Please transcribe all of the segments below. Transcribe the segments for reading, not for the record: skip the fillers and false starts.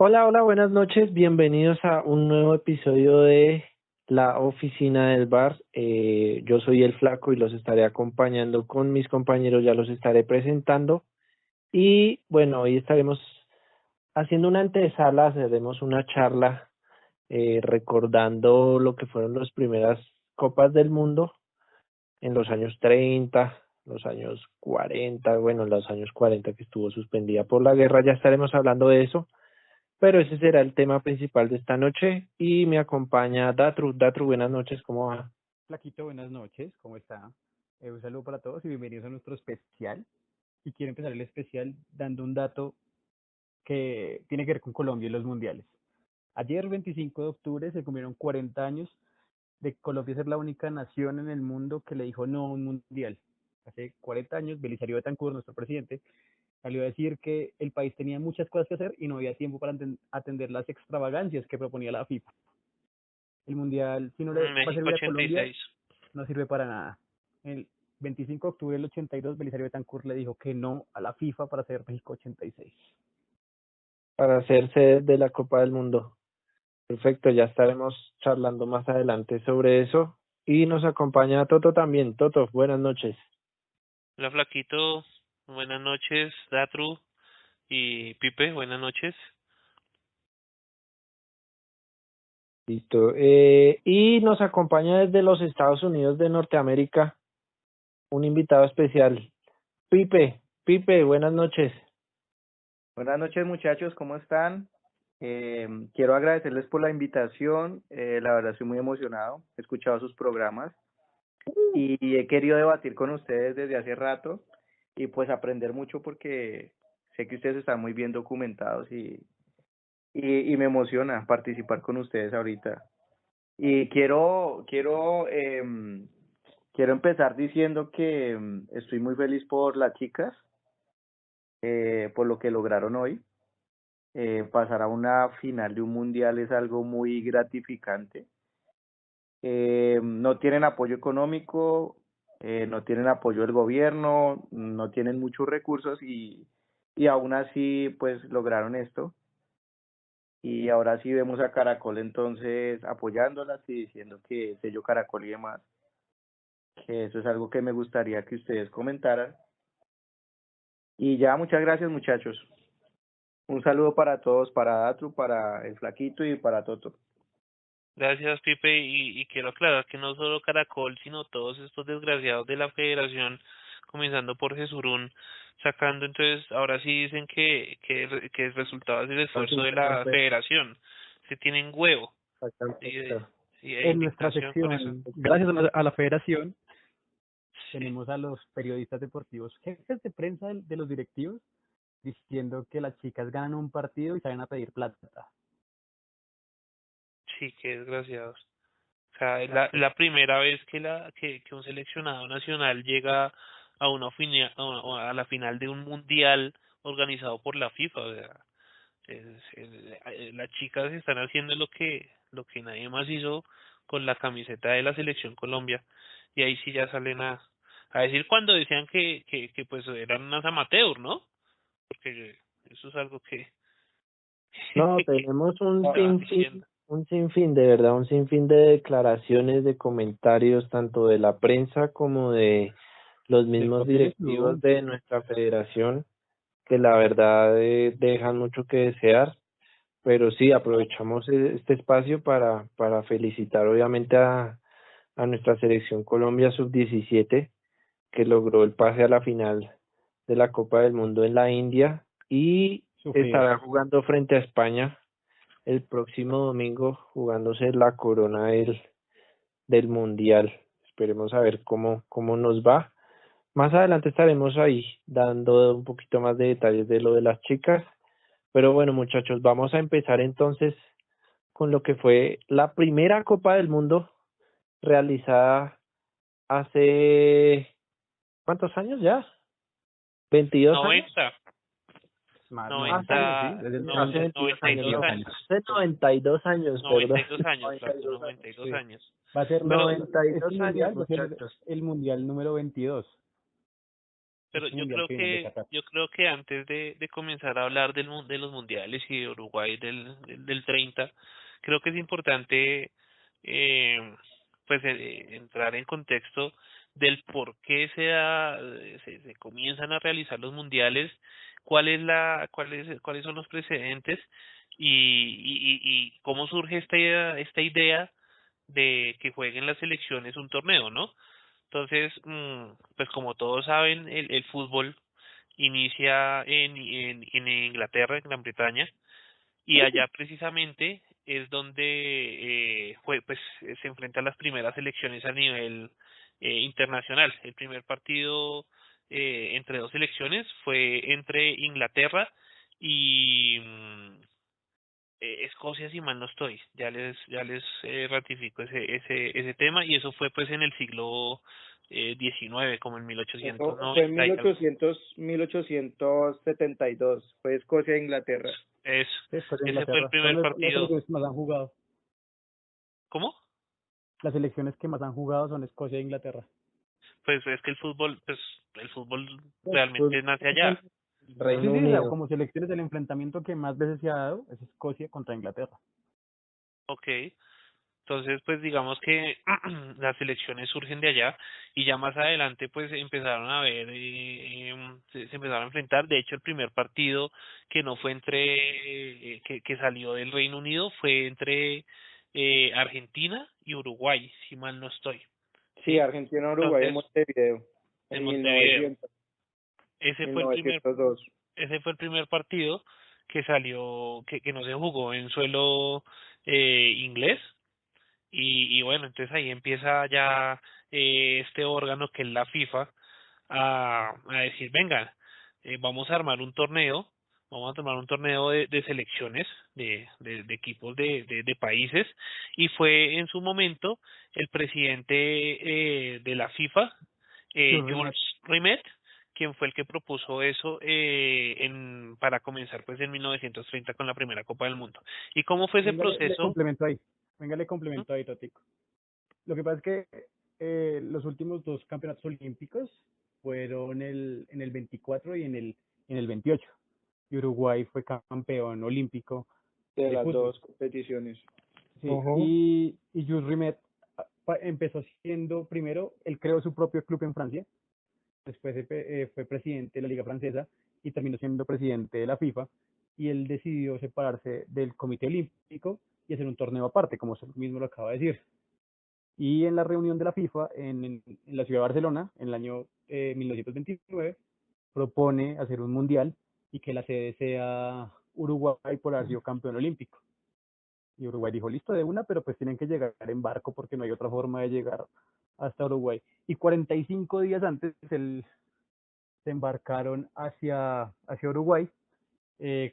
Hola, hola, buenas noches. Bienvenidos a un nuevo episodio de La Oficina del Bar. Yo soy el Flaco y los estaré acompañando con mis compañeros, ya los estaré presentando. Y bueno, hoy estaremos haciendo una antesala, haremos una charla recordando lo que fueron las primeras Copas del Mundo en los años 30, los años 40, bueno, los años 40 que estuvo suspendida por la guerra. Ya estaremos hablando de eso, pero ese será el tema principal de esta noche y me acompaña Datru. Datru, buenas noches, ¿cómo va? Flaquito, buenas noches, ¿cómo está? Un saludo para todos y bienvenidos a nuestro especial. Y quiero empezar el especial dando un dato que tiene que ver con Colombia y los mundiales. Ayer, 25 de octubre, se cumplieron 40 años de Colombia ser la única nación en el mundo que le dijo no a un mundial. Hace 40 años, Belisario Betancur, nuestro presidente, salió a decir que el país tenía muchas cosas que hacer y no había tiempo para atender las extravagancias que proponía la FIFA. El mundial, si no le va a México servir a Colombia, 86. no sirve para nada. El 25 de octubre del 82, Belisario Betancur le dijo que no a la FIFA para hacer México 86. Para hacerse de la Copa del Mundo. Perfecto, ya estaremos charlando más adelante sobre eso. Y nos acompaña Toto también. Toto, buenas noches. Hola Flaquito, buenas noches. Datru y Pipe, buenas noches. Listo. Y nos acompaña desde los Estados Unidos de Norteamérica un invitado especial. Pipe, buenas noches. Buenas noches muchachos, ¿cómo están? Quiero agradecerles por la invitación, la verdad estoy muy emocionado, he escuchado sus programas y he querido debatir con ustedes desde hace rato y pues aprender mucho porque sé que ustedes están muy bien documentados y me emociona participar con ustedes ahorita. Y quiero empezar diciendo que estoy muy feliz por las chicas, por lo que lograron hoy. Pasar a una final de un mundial es algo muy gratificante. No tienen apoyo económico, no tienen apoyo del gobierno, no tienen muchos recursos y aún así pues lograron esto. Y ahora sí vemos a Caracol entonces apoyándolas y diciendo que sello Caracol y demás, que eso es algo que me gustaría que ustedes comentaran. Y ya, muchas gracias muchachos. Un saludo para todos, para Datru, para el Flaquito y para Toto. Gracias Pipe y quiero aclarar que no solo Caracol, sino todos estos desgraciados de la federación, comenzando por Jesurún, sacando entonces, ahora sí dicen que el resultado es el esfuerzo de la federación. Se tienen huevo y En nuestra indignación por eso. sección, gracias a la federación, tenemos a los periodistas deportivos, jefes de prensa de los directivos, diciendo que las chicas ganan un partido y salen a pedir plata. Sí, qué desgraciados. O sea, es la primera vez que un seleccionado nacional llega a a la final de un mundial organizado por la FIFA. O sea, las chicas están haciendo lo que nadie más hizo con la camiseta de la selección Colombia. Y ahí sí ya salen a decir cuando decían que pues eran unas amateur, ¿no? Porque eso es algo que No, tenemos estaban diciendo. un sinfín, de verdad, un sinfín de declaraciones, de comentarios, tanto de la prensa como de los Del mismos propio directivos Yesurún. de nuestra federación, que la verdad dejan mucho que desear. Pero sí, aprovechamos este espacio para felicitar obviamente a nuestra selección Colombia sub-17, que logró el pase a la final de la Copa del Mundo en la India y Sufrido. estará jugando frente a España el próximo domingo, jugándose la corona del Mundial. Esperemos a ver cómo nos va. Más adelante estaremos ahí dando un poquito más de detalles de lo de las chicas. Pero bueno, muchachos, vamos a empezar entonces con lo que fue la primera Copa del Mundo realizada hace ¿cuántos años ya? 22 años. 90, Más, Hace, 90, hace 22 años, 92 no, años. hace 92 años, perdón. 92 años, Flaco, 92 sí. años. Va a ser, Pero este 92 años, mundial va a ser muchachos. el mundial número 22. Pero este mundial que viene de Qatar. yo creo que antes de comenzar a hablar de los mundiales y de Uruguay del 30, creo que es importante eh, entrar en contexto del por qué se comienzan a realizar los mundiales, cuáles son los precedentes y cómo surge esta idea de que jueguen las selecciones un torneo, ¿no? Entonces, pues como todos saben, el fútbol inicia en Inglaterra, en Gran Bretaña, y allá precisamente es donde pues se enfrentan las primeras selecciones a nivel internacional. El primer partido entre dos selecciones fue entre Inglaterra y Escocia, si mal no estoy. Ya les ratifico ese tema, y eso fue pues en el siglo 19, como en Eso fue en 1890 y algo. 1872, fue Escocia e Inglaterra. Es, Sí, Escocia e ese fue el Inglaterra. primer Son las partido. selecciones que más han jugado. ¿Cómo? Las selecciones que más han jugado son Escocia e Inglaterra. Pues es que el fútbol Pues, realmente nace allá. Reino Sí, o sea, Unido. como selecciones, el enfrentamiento que más veces se ha dado es Escocia contra Inglaterra. Ok. Entonces, pues digamos que las selecciones surgen de allá, y ya más adelante pues empezaron a ver, se empezaron a enfrentar. De hecho, el primer partido que no fue que salió del Reino Unido fue entre Argentina y Uruguay, si mal no estoy, Sí, ¿sí? Argentina, Uruguay en Entonces, Montevideo, en en Montevideo, 1900, ese fue el primer 1902. ese fue el primer partido que salió, que no se jugó en suelo inglés. Y bueno, entonces ahí empieza ya este órgano que es la FIFA a decir, venga, vamos a armar un torneo, vamos a tomar un torneo de selecciones, de equipos de países. Y fue en su momento el presidente de la FIFA, Jules Rimet. Jules Rimet, quien fue el que propuso eso para comenzar pues en 1930 con la primera Copa del Mundo. ¿Y cómo fue ese Venga, le proceso? complemento ahí. Venga, le Ujú. complemento ahí, Totico. Lo que pasa es que los últimos dos campeonatos olímpicos fueron en el 24 y en el 28. Y Uruguay fue campeón olímpico De de las fútbol. dos competiciones. Sí, Ujú. y Jules Rimet empezó siendo, primero, él creó su propio club en Francia, después fue presidente de la Liga Francesa y terminó siendo presidente de la FIFA, y él decidió separarse del Comité Olímpico y hacer un torneo aparte, como usted mismo lo acaba de decir. Y en la reunión de la FIFA en la ciudad de Barcelona, en el año 1929, propone hacer un mundial y que la sede sea Uruguay por haber sido campeón olímpico. Y Uruguay dijo, listo, de una, pero pues tienen que llegar en barco porque no hay otra forma de llegar hasta Uruguay. Y 45 días antes se embarcaron hacia Uruguay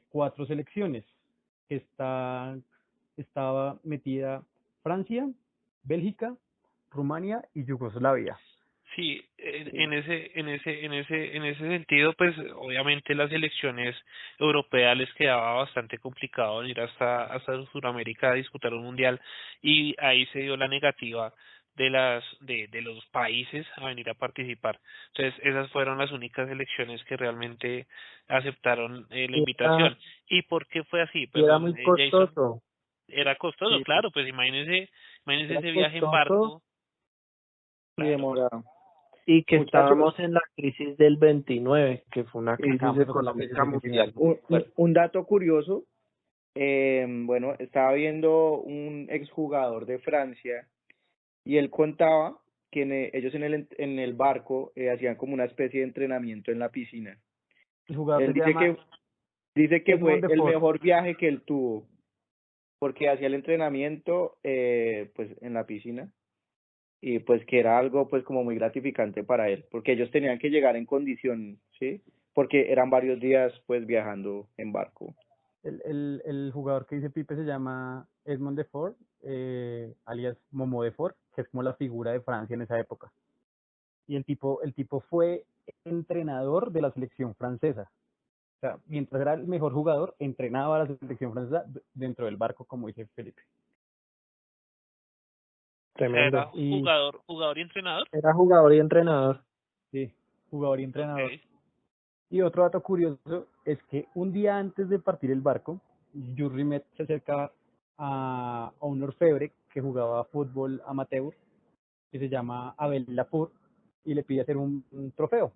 4 selecciones, que estaba metida Francia, Bélgica, Rumania y Yugoslavia. Sí, Sí. en ese sentido, pues obviamente las elecciones europeas les quedaba bastante complicado ir hasta Sudamérica a disputar un mundial, y ahí se dio la negativa de los países a venir a participar. Entonces, esas fueron las únicas elecciones que realmente aceptaron la Y era, invitación. ¿Y por qué fue así? y era Perdón, muy Jason. costoso. Era costoso, Sí, claro, pues imagínense era ese viaje en costoso barco, Y claro. demorado. y que Muchachos, estábamos en la crisis del 29, que fue una crisis Acabamos de pasar la crisis económica del 29. mundial muy fuerte. un dato curioso, bueno, estaba viendo un exjugador de Francia y él contaba que ellos en el barco hacían como una especie de entrenamiento en la piscina. El jugador Él se llama dice que Edmond fue el Defort. mejor viaje que él tuvo, porque hacía el entrenamiento pues en la piscina, y pues que era algo pues como muy gratificante para él, porque ellos tenían que llegar en condición, ¿sí? Porque eran varios días pues viajando en barco. El jugador que dice Pipe se llama Edmond Defort, alias Momo Defort, que es como la figura de Francia en esa época. Y el tipo fue entrenador de la selección francesa. O sea, mientras era el mejor jugador, entrenaba a la selección francesa dentro del barco, como dice Felipe. O sea, era Tremendo. Y jugador y entrenador. Era jugador y entrenador. sí, jugador y Ok. entrenador. Y otro dato curioso es que un día antes de partir el barco, Jules Rimet se acerca a un orfebre que jugaba fútbol amateur, que se llama Abel Lafour, y le pide hacer un trofeo.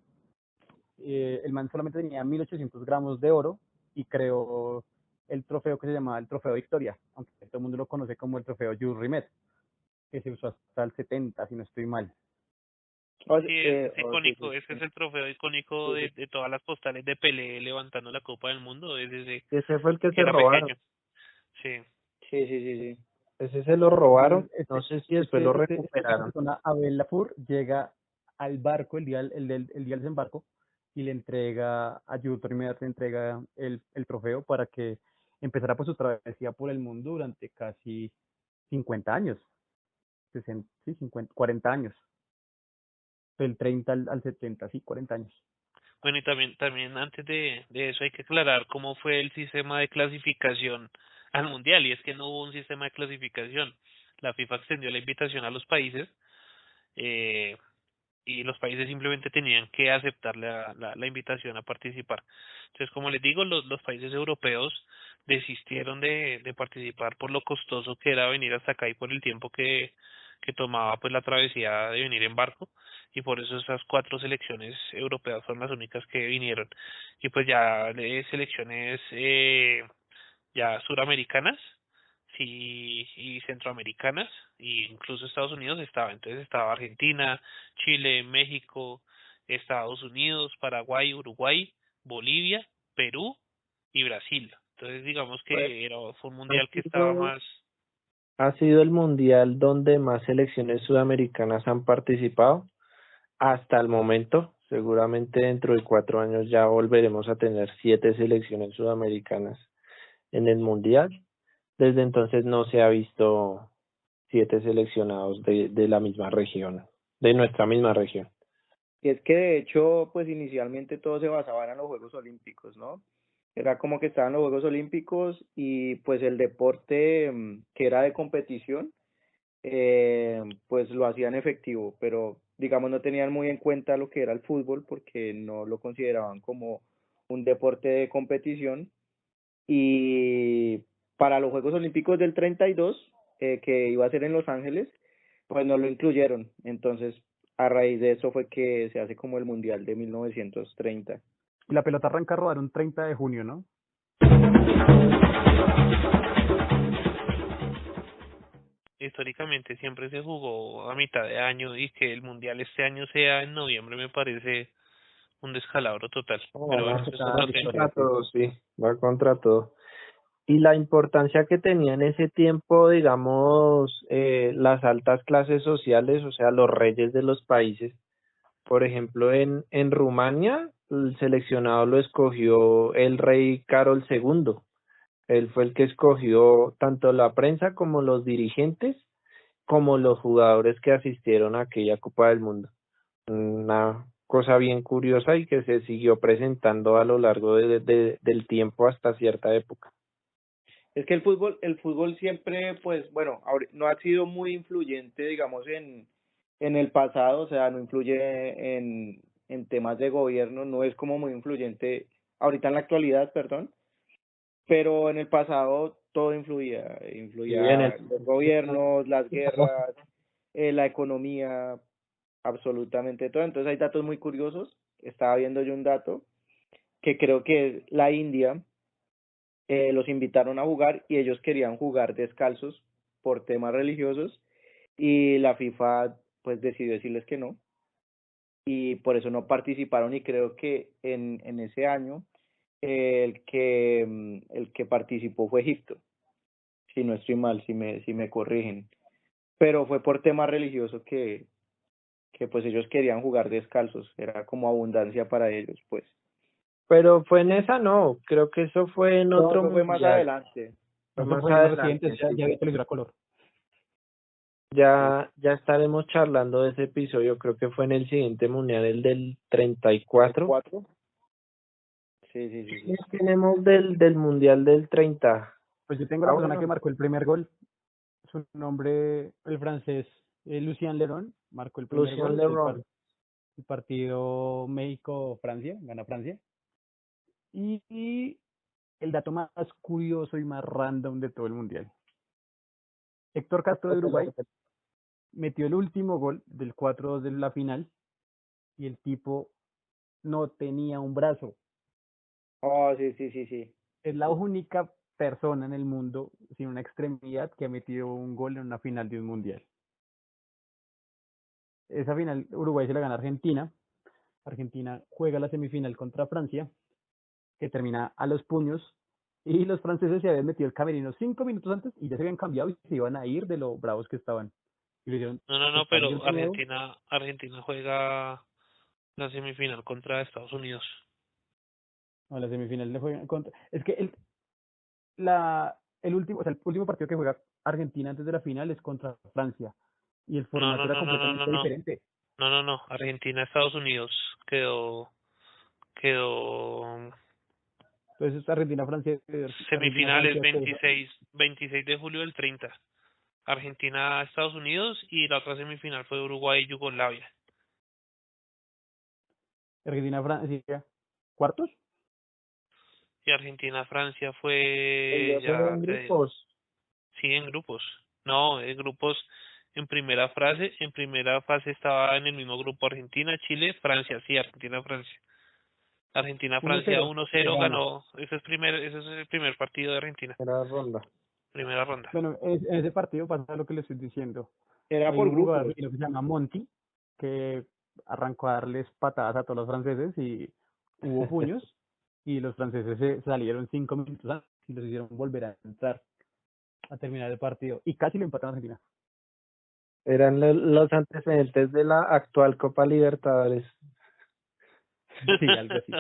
El man solamente tenía 1800 gramos de oro y creó el trofeo que se llamaba el Trofeo Victoria, aunque todo el mundo lo conoce como el Trofeo Jules Rimet, que se usó hasta el 70, si no estoy mal. Sí, es Sí, icónico, sí, ese es sí. el trofeo icónico Sí, sí. de todas las postales de Pelé levantando la Copa del Mundo desde Ese fue el que que se era robaron. pequeño. Sí. Sí, sí, sí, sí. Ese se lo robaron. Entonces, No sé si después lo esta recuperaron. persona, Abel Lafour, llega al barco el día del desembarco y le entrega a Jules Rimet, le entrega el trofeo para que empezara pues su travesía por el mundo durante casi 50 años, 60, sí, 50, 40 años, del 30 al 70, sí, 40 años. Bueno, y también antes de eso hay que aclarar cómo fue el sistema de clasificación al Mundial, y es que no hubo un sistema de clasificación. La FIFA extendió la invitación a los países, eh, y los países simplemente tenían que aceptar la invitación a participar. Entonces, como les digo, los países europeos desistieron de participar por lo costoso que era venir hasta acá y por el tiempo que tomaba pues la travesía de venir en barco, y por eso esas cuatro selecciones europeas son las únicas que vinieron. Y pues ya selecciones ya suramericanas, sí, y centroamericanas, y incluso Estados Unidos estaba. Entonces estaba Argentina, Chile, México, Estados Unidos, Paraguay, Uruguay, Bolivia, Perú y Brasil. Entonces digamos Pues, que fue un ha mundial que estaba sido, más. ha sido el mundial donde más selecciones sudamericanas han participado hasta el momento. Seguramente dentro de 4 años ya volveremos a tener 7 selecciones sudamericanas en el mundial. Desde entonces no se ha visto 7 seleccionados de la misma región, de nuestra misma región. Y es que de hecho, pues inicialmente todo se basaba en los Juegos Olímpicos, ¿no? Era como que estaban los Juegos Olímpicos y pues el deporte que era de competición, pues lo hacían efectivo, pero digamos no tenían muy en cuenta lo que era el fútbol porque no lo consideraban como un deporte de competición. Y para los Juegos Olímpicos del 32, que iba a ser en Los Ángeles, pues no lo incluyeron. Entonces, a raíz de eso fue que se hace como el Mundial de 1930. Y la pelota arranca a rodar un 30 de junio, ¿no? Históricamente siempre se jugó a mitad de año, y que el mundial este año sea en noviembre me parece un descalabro total. No, Pero bueno, eso es Está otro la tema. historia, contra sí. todo, sí, va contra todo. Y la importancia que tenía en ese tiempo, digamos, las altas clases sociales, o sea, los reyes de los países. Por ejemplo, en Rumania, el seleccionado lo escogió el rey Carol II. Él fue el que escogió tanto la prensa como los dirigentes, como los jugadores que asistieron a aquella Copa del Mundo. Una cosa bien curiosa y que se siguió presentando a lo largo del tiempo hasta cierta época. Es que el fútbol siempre, pues bueno, no ha sido muy influyente, digamos, en el pasado, o sea, no influye en temas de gobierno, no es como muy influyente ahorita en la actualidad, perdón, pero en el pasado todo Y en influía los gobiernos, las guerras, la economía, absolutamente todo. Entonces hay datos muy curiosos. Estaba viendo yo un dato que creo que la India los invitaron a jugar y ellos querían jugar descalzos por temas religiosos y la FIFA pues decidió decirles que no y por eso no participaron y creo que en ese año el que participó fue Egipto, si no estoy mal, si me corrigen, pero fue por tema religioso que pues ellos querían jugar descalzos, era como abundancia para ellos, pues. Pero fue en esa, no, creo que eso fue en No, otro eso fue más mundial, adelante. fue Eso más fue más reciente, adelante, ya sí. había televisión a color. Sí, Ya estaremos charlando de ese episodio, creo que fue en el siguiente mundial, el del 34. 4. Sí, sí, sí, ¿Qué sí. tenemos del mundial del 30? Pues yo tengo Ah, la persona que bueno, marcó el primer gol, su nombre, el francés Lucien Leroy, marcó el primer Lucien gol, Leroy. el partido México-Francia, gana Francia. Y el dato más curioso y más random de todo el mundial. Héctor Castro de Uruguay metió el último gol del 4-2 de la final y el tipo no tenía un brazo. Oh, sí, sí, sí, sí. Es la única persona en el mundo sin una extremidad que ha metido un gol en una final de un mundial. Esa final Uruguay se la gana a Argentina. Argentina juega la semifinal contra Francia, que termina a los puños, y los franceses se habían metido el camerino 5 minutos antes y ya se habían cambiado y se iban a ir de lo bravos que estaban. Y le dijeron, No, pues para pero el nuevo. Argentina juega la semifinal contra Estados Unidos. A la semifinal le juegan contra. Es que el último partido que juega Argentina antes de la final es contra Francia. Y el No, no, formato era no, no, no, no, completamente no. diferente. No. Argentina, Estados Unidos quedó Entonces Argentina-Francia, semifinales Argentina-Francia, 26 de julio del 30. Argentina, Estados Unidos y la otra semifinal fue Uruguay y Yugoslavia. Argentina-Francia, ¿cuartos? Y Argentina, Francia fue, Ellos fueron ya en te digo, grupos. sí, en grupos. No, en grupos, en primera fase estaba en el mismo grupo Argentina, Chile, Francia, sí, Argentina, Francia. Argentina, Francia 1-0, se 1-0 gana. ganó, ese es el primer partido de Argentina, Era ronda. primera ronda. Bueno, en ese partido pasa lo que le estoy diciendo. Era Hay por un jugador grupos. argentino que se llama Monti, que arrancó a darles patadas a todos los franceses y hubo puños, y los franceses se salieron 5 minutos antes y los hicieron volver a entrar a terminar el partido. Y casi lo empataron a Argentina. Eran los antecedentes de la actual Copa Libertadores. Sí, algo así.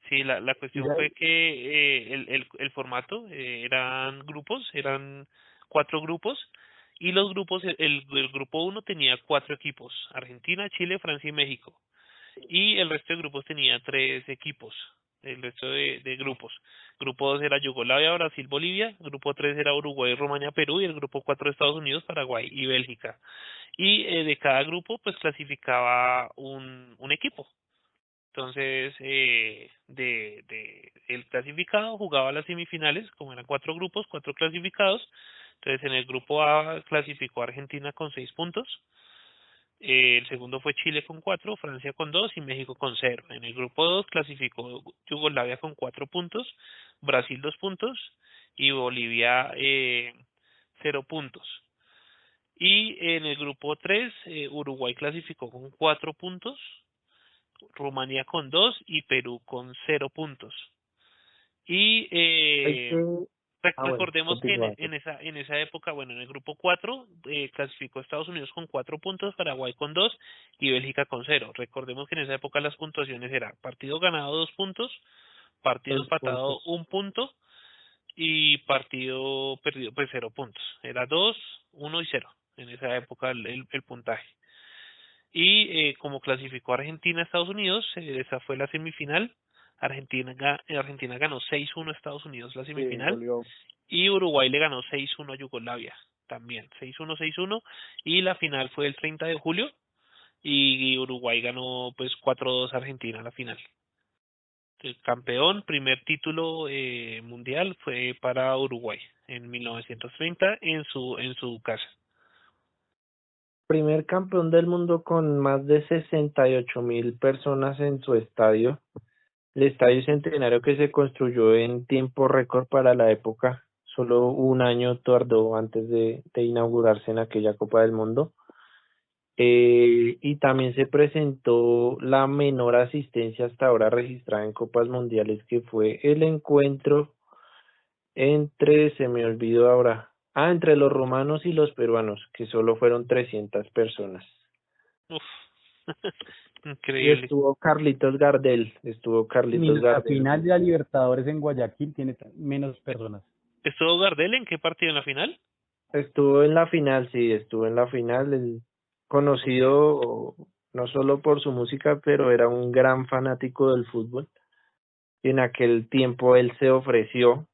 Sí, la Y cuestión ya, fue que el formato eran 4 grupos, y los grupos, el grupo uno tenía 4 equipos, Argentina, Chile, Francia y México, y el resto de grupos tenía 3 equipos, el resto de grupos. Grupo 2 era Yugoslavia, Brasil, Bolivia, grupo 3 era Uruguay, Rumania, Perú, y el grupo 4 Estados Unidos, Paraguay y Bélgica. Y de cada grupo pues clasificaba un equipo. Entonces, el clasificado jugaba las semifinales, como eran 4 grupos, 4 clasificados. Entonces, en el grupo A clasificó Argentina con 6 puntos. El segundo fue Chile con 4, Francia con 2 y México con 0. En el grupo 2 clasificó Yugoslavia con 4 puntos, Brasil 2 puntos y Bolivia 0 puntos. Y en el grupo 3 Uruguay clasificó con 4 puntos, Rumanía con 2 y Perú con 0 puntos. Y Hay que... Bueno, recordemos que continúa. en esa época, bueno, en el grupo 4 clasificó Estados Unidos con 4 puntos, Paraguay con 2 y Bélgica con 0. Recordemos que en esa época las puntuaciones eran partido ganado 2 puntos, partido 6 empatado puntos. 1 punto y partido perdido pues 0 puntos. Era 2, 1 y 0 en esa época el puntaje. Y como clasificó Argentina a Estados Unidos, esa fue la semifinal. Argentina ganó 6-1 a Estados Unidos la Sí, semifinal, goleó. y Uruguay le ganó 6-1 a Yugoslavia también, 6-1, 6-1, y la final fue el 30 de julio y Uruguay ganó pues 4-2 a Argentina la final. El campeón, primer título mundial fue para Uruguay en 1930 en su casa. Primer campeón del mundo con más de 68.000 personas en su estadio. El Estadio Centenario, que se construyó en tiempo récord para la época. Solo un año tardó antes de inaugurarse en aquella Copa del Mundo. Y también se presentó la menor asistencia hasta ahora registrada en Copas Mundiales, que fue el encuentro se me olvidó ahora, entre los romanos y los peruanos, que solo fueron 300 personas. Uf, Y increíble. estuvo ni Carlitos la Gardel. final de la Libertadores en Guayaquil tiene menos personas. ¿Estuvo Gardel en qué partido en la final? Estuvo en la final, sí, estuvo en la final, conocido no solo por su música, pero era un gran fanático del fútbol. Y en aquel tiempo él se ofreció,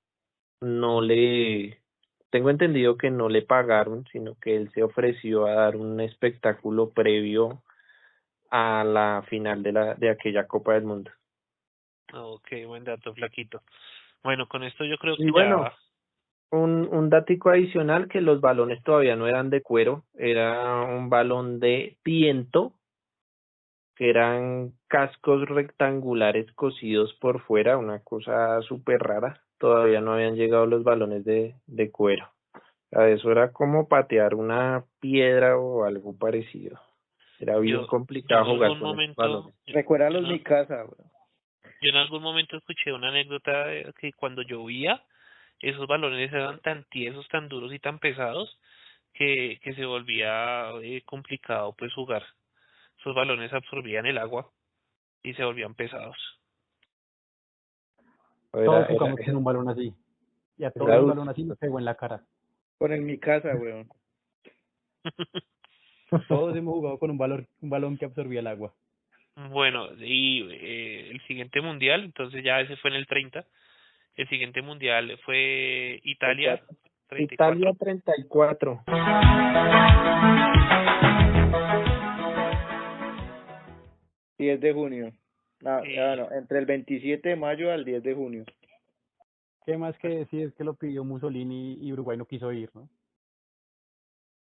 no le, tengo entendido que no le pagaron, sino que él se ofreció a dar un espectáculo previo a la final de aquella Copa del Mundo. Ok, buen dato, flaquito. Bueno, con esto yo creo Y que bueno, ya... un datico adicional, que los balones todavía no eran de cuero, era un balón de tiento, que eran cascos rectangulares cosidos por fuera, una cosa súper rara. Todavía no habían llegado los balones de cuero. O sea, eso era como patear una piedra o algo parecido. Era bien Yo complicado en jugar algún con esos momento, balones. Recuérdalos mi casa, weón. yo en algún momento escuché una anécdota que cuando llovía, esos balones eran tan tiesos, tan duros y tan pesados que se volvía complicado pues jugar. Esos balones absorbían el agua y se volvían pesados. Era, Todos era, jugamos con un balón así. Y a todos era un duro. balón así nos pegó en la cara. Con en mi casa, weón. Todos hemos jugado con un balón que absorbía el agua. Bueno, y el siguiente mundial, entonces ya ese fue en el 30. El siguiente mundial fue Italia, 34. 34. Italia 34. 10 de junio. Eh, No, entre el 27 de mayo al 10 de junio. ¿Qué más que decir? Es que lo pidió Mussolini y Uruguay no quiso ir, ¿no?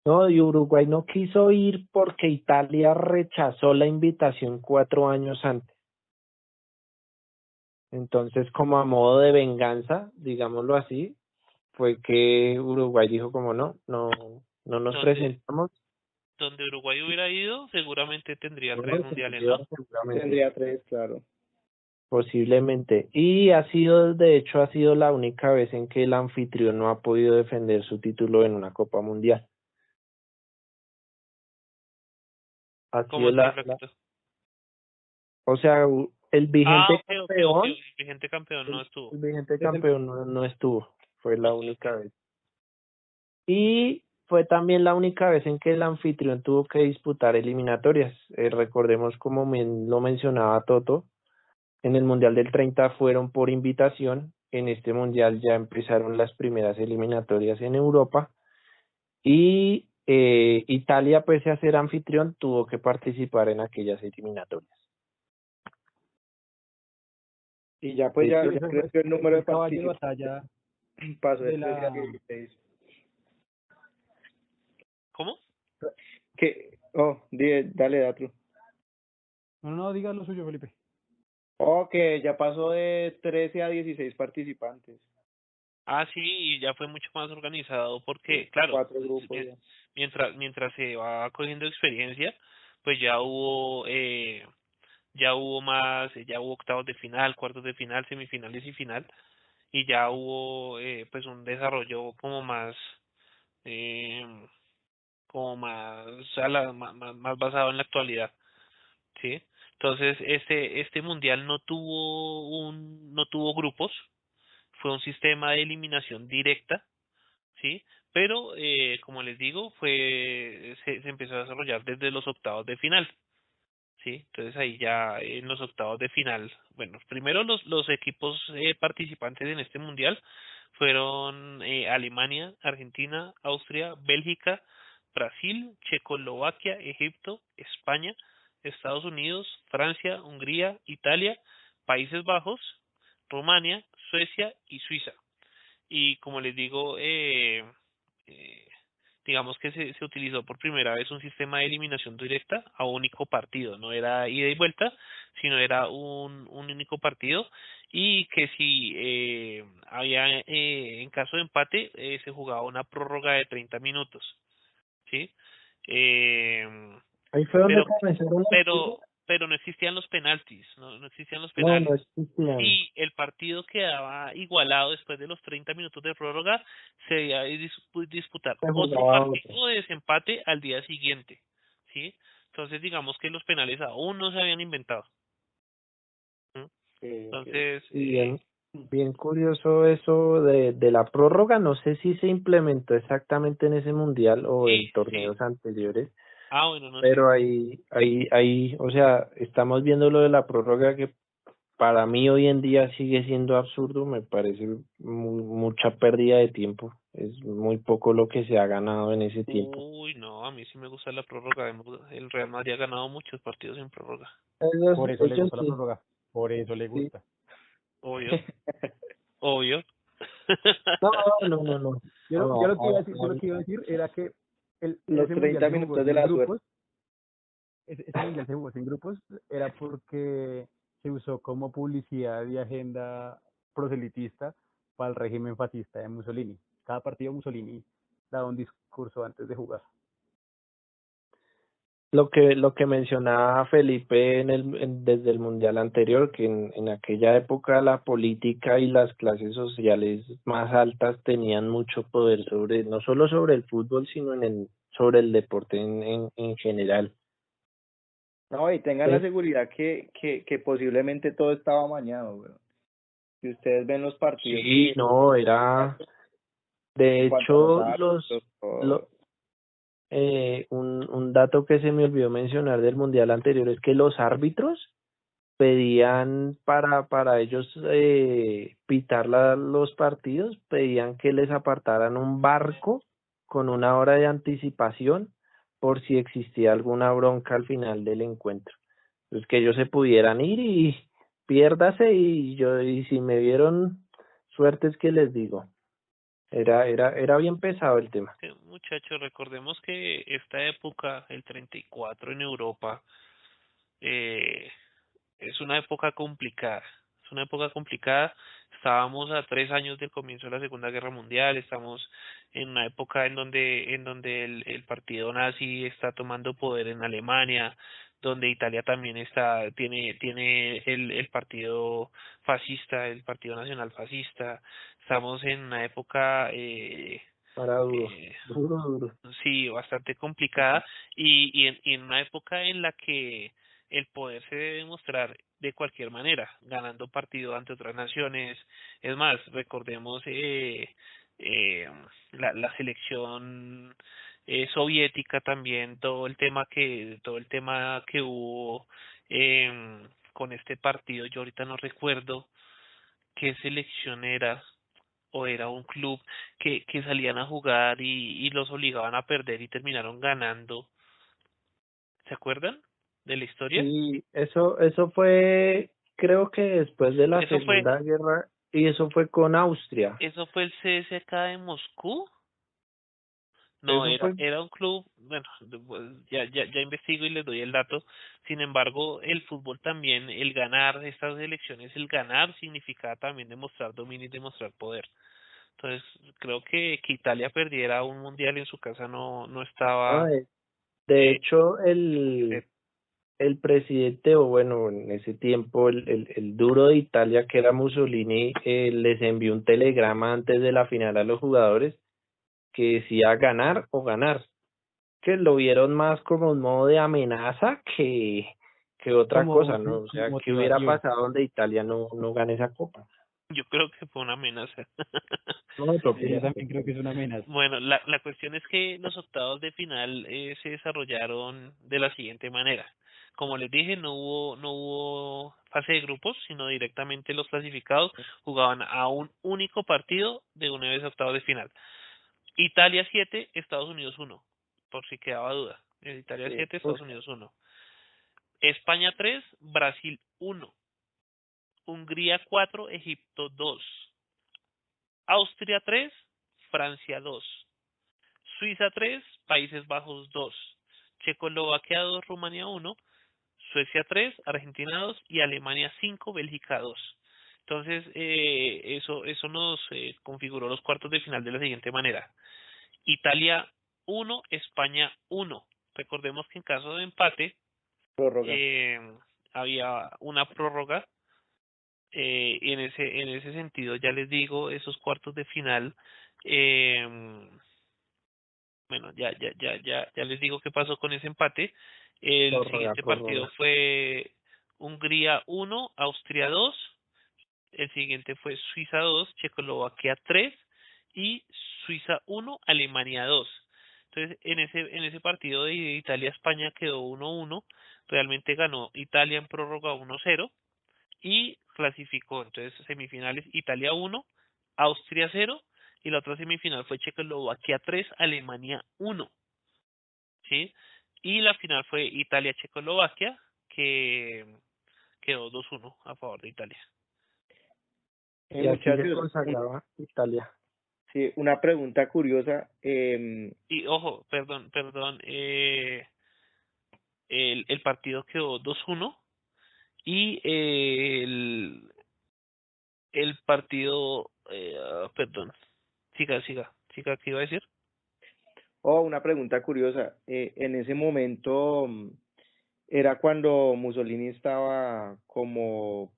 No, y Uruguay no quiso ir porque Italia rechazó la invitación 4 años antes. Entonces, como a modo de venganza, digámoslo así, fue que Uruguay dijo como no nos donde, presentamos. donde Uruguay hubiera ido, seguramente tendría No, 3 mundiales, tendría ¿no? seguramente, Tendría 3, claro. posiblemente. Y de hecho, ha sido la única vez en que el anfitrión no ha podido defender su título en una Copa Mundial. Ha ¿Cómo sido así, Flaquito? o sea, el Ah, vigente ok, ok, ok. campeón, El vigente campeón no estuvo. el vigente Desde- campeón no estuvo, fue la Ok, única ok. vez. Y fue también la única vez en que el anfitrión tuvo que disputar eliminatorias. Recordemos, como lo mencionaba Toto, en el Mundial del 30 fueron por invitación, en este Mundial ya empezaron las primeras eliminatorias en Europa y Italia, pese a ser anfitrión, tuvo que participar en aquellas eliminatorias. Y ya pues De ya, hecho, Sí, ya ese creció el fue número de el caballo de participantes. batalla Pasó de de 13 a la... 16. ¿Cómo? Dale, Datro. No, no, diga lo suyo, Felipe. Que ya pasó de 13 a 16 participantes. Ah, sí, y ya fue mucho más organizado Sí, porque, claro, 4 grupos ya. mientras se va cogiendo experiencia, pues ya hubo más, ya hubo octavos de final, cuartos de final, semifinales y final, y ya hubo pues un desarrollo eh, como más, más basado en la actualidad, ¿sí? Entonces, este mundial no tuvo grupos, fue un sistema de eliminación directa, ¿sí? Pero, como les digo, se empezó a desarrollar desde los octavos de final, ¿sí? Entonces ahí ya en los octavos de final, bueno, primero los equipos participantes en este mundial fueron Alemania, Argentina, Austria, Bélgica, Brasil, Checoslovaquia, Egipto, España, Estados Unidos, Francia, Hungría, Italia, Países Bajos, Rumania, Suecia y Suiza. Y como les digo, eh, digamos que se utilizó por primera vez un sistema de eliminación directa a un único partido, no era ida y vuelta, sino era un único partido y que si había, en caso de empate, se jugaba una prórroga de 30 minutos, ¿sí? Eh, ahí fue donde pero, comenzaron las cosas. pero no existían los penaltis, no existían los No penales. existían. Si el partido quedaba igualado después de los 30 minutos de prórroga, se debía disputar Se otro jugaba otro. partido de desempate al día siguiente, ¿sí? Entonces, digamos que los penales aún no se habían inventado. ¿M? Ok. Entonces, Y bien curioso eso de la prórroga. No sé si se implementó exactamente en ese mundial o sí, en sí. torneos anteriores, Ah, bueno, no sé. pero ahí, o sea, estamos viendo lo de la prórroga, que para mí hoy en día sigue siendo absurdo. Me parece mucha pérdida de tiempo. Es muy poco lo que se ha ganado en ese tiempo. Uy, no, a mí sí me gusta la prórroga. El Real Madrid ha ganado muchos partidos en prórroga. Por eso le Ellos gusta la sí, prórroga. Por eso le sí. gusta. obvio, obvio. No, no, no, no. Yo No, lo que iba a decir, yo lo que iba a decir era que Los ese mundial 30 se jugó minutos de sin la suerte. grupos, ese mundial se jugó sin grupos, era porque se usó como publicidad y agenda proselitista para el régimen fascista de Mussolini. Cada partido Mussolini daba un discurso antes de jugar. lo que mencionaba Felipe desde el mundial anterior, que en aquella época la política y las clases sociales más altas tenían mucho poder sobre, no solo sobre el fútbol, sino sobre el deporte en general. No, y tengan la seguridad que posiblemente todo estaba amañado, güey. Si ustedes ven los partidos Sí, no, era, de en cuanto a los hecho, árbitros, todo. un dato que se me olvidó mencionar del mundial anterior es que los árbitros pedían para ellos pitar los partidos, pedían que les apartaran un barco con 1 hora de anticipación por si existía alguna bronca al final del encuentro. Pues que ellos se pudieran ir y piérdase y si me vieron suertes que les digo. Era bien pesado el tema. Muchachos, recordemos que esta época, el 34 en Europa, eh, es una época complicada. Es una época complicada. Estábamos a 3 años del comienzo de la Segunda Guerra Mundial. Estamos en una época en donde el partido nazi está tomando poder en Alemania, donde Italia también tiene el partido fascista, el Partido Nacional Fascista. Estamos en una época Para duro, eh, duro. sí, bastante complicada y en una época en la que el poder se debe demostrar de cualquier manera, ganando partido ante otras naciones. Es más, recordemos eh, la selección soviética también, todo el tema que hubo con este partido. Yo ahorita no recuerdo qué selección era o era un club que salían a jugar y los obligaban a perder y terminaron ganando. ¿Se acuerdan de la historia? Sí, eso fue, creo que después de la Eso fue, Segunda Guerra, y eso fue con Austria. eso fue el CSKA de Moscú. No, Eso fue, era un club, bueno, pues, ya investigo y les doy el dato. Sin embargo, el fútbol también, el ganar estas elecciones, el ganar significaba también demostrar dominio y demostrar poder. Entonces, creo que Italia perdiera un mundial en su casa no no, estaba de eh, hecho, eh, el presidente, o bueno, en ese tiempo, el duro de Italia, que era Mussolini, les envió un telegrama antes de la final a los jugadores que decía ganar o ganar, que lo vieron más como un modo de amenaza que otra cosa, Como ¿no? O sea, ¿qué hubiera motivación. pasado donde Italia no gane esa copa? yo creo que fue una amenaza. No, Yo también creo que es una amenaza. Bueno, la cuestión es que los octavos de final se desarrollaron de la siguiente manera. Como les dije, no hubo fase de grupos, sino directamente los clasificados jugaban a un único partido de una vez a octavos de final. Italia 7, Estados Unidos 1, por si quedaba duda. Italia Sí. 7, Estados Unidos 1. España 3, Brasil 1. Hungría 4, Egipto 2. Austria 3, Francia 2. Suiza 3, Países Bajos 2. Checoslovaquia 2, Rumanía 1. Suecia 3, Argentina 2 y Alemania 5, Bélgica 2. Entonces, eso nos configuró los cuartos de final de la siguiente manera. Italia 1, España 1. Recordemos que en caso de empate Prórroga. eh, había una prórroga. Y en ese sentido, ya les digo, esos cuartos de final, eh, bueno, ya les digo qué pasó con ese empate. El prórroga, siguiente partido prórroga. fue Hungría 1, Austria 2. El siguiente fue Suiza 2, Checoslovaquia 3 y Suiza 1, Alemania 2. Entonces, en ese partido de Italia-España quedó 1-1. Realmente ganó Italia en prórroga 1-0 y clasificó. Entonces, semifinales Italia 1, Austria 0 y la otra semifinal fue Checoslovaquia 3, Alemania 1. ¿Sí? Y la final fue Italia-Checoslovaquia, que quedó 2-1 a favor de Italia. y así se Muchachos, consagraba Italia. sí, una pregunta curiosa. Y ojo, perdón, el partido quedó 2-1 y el partido, perdón, siga, ¿qué iba a decir? Una pregunta curiosa. En ese momento, ¿era cuando Mussolini estaba como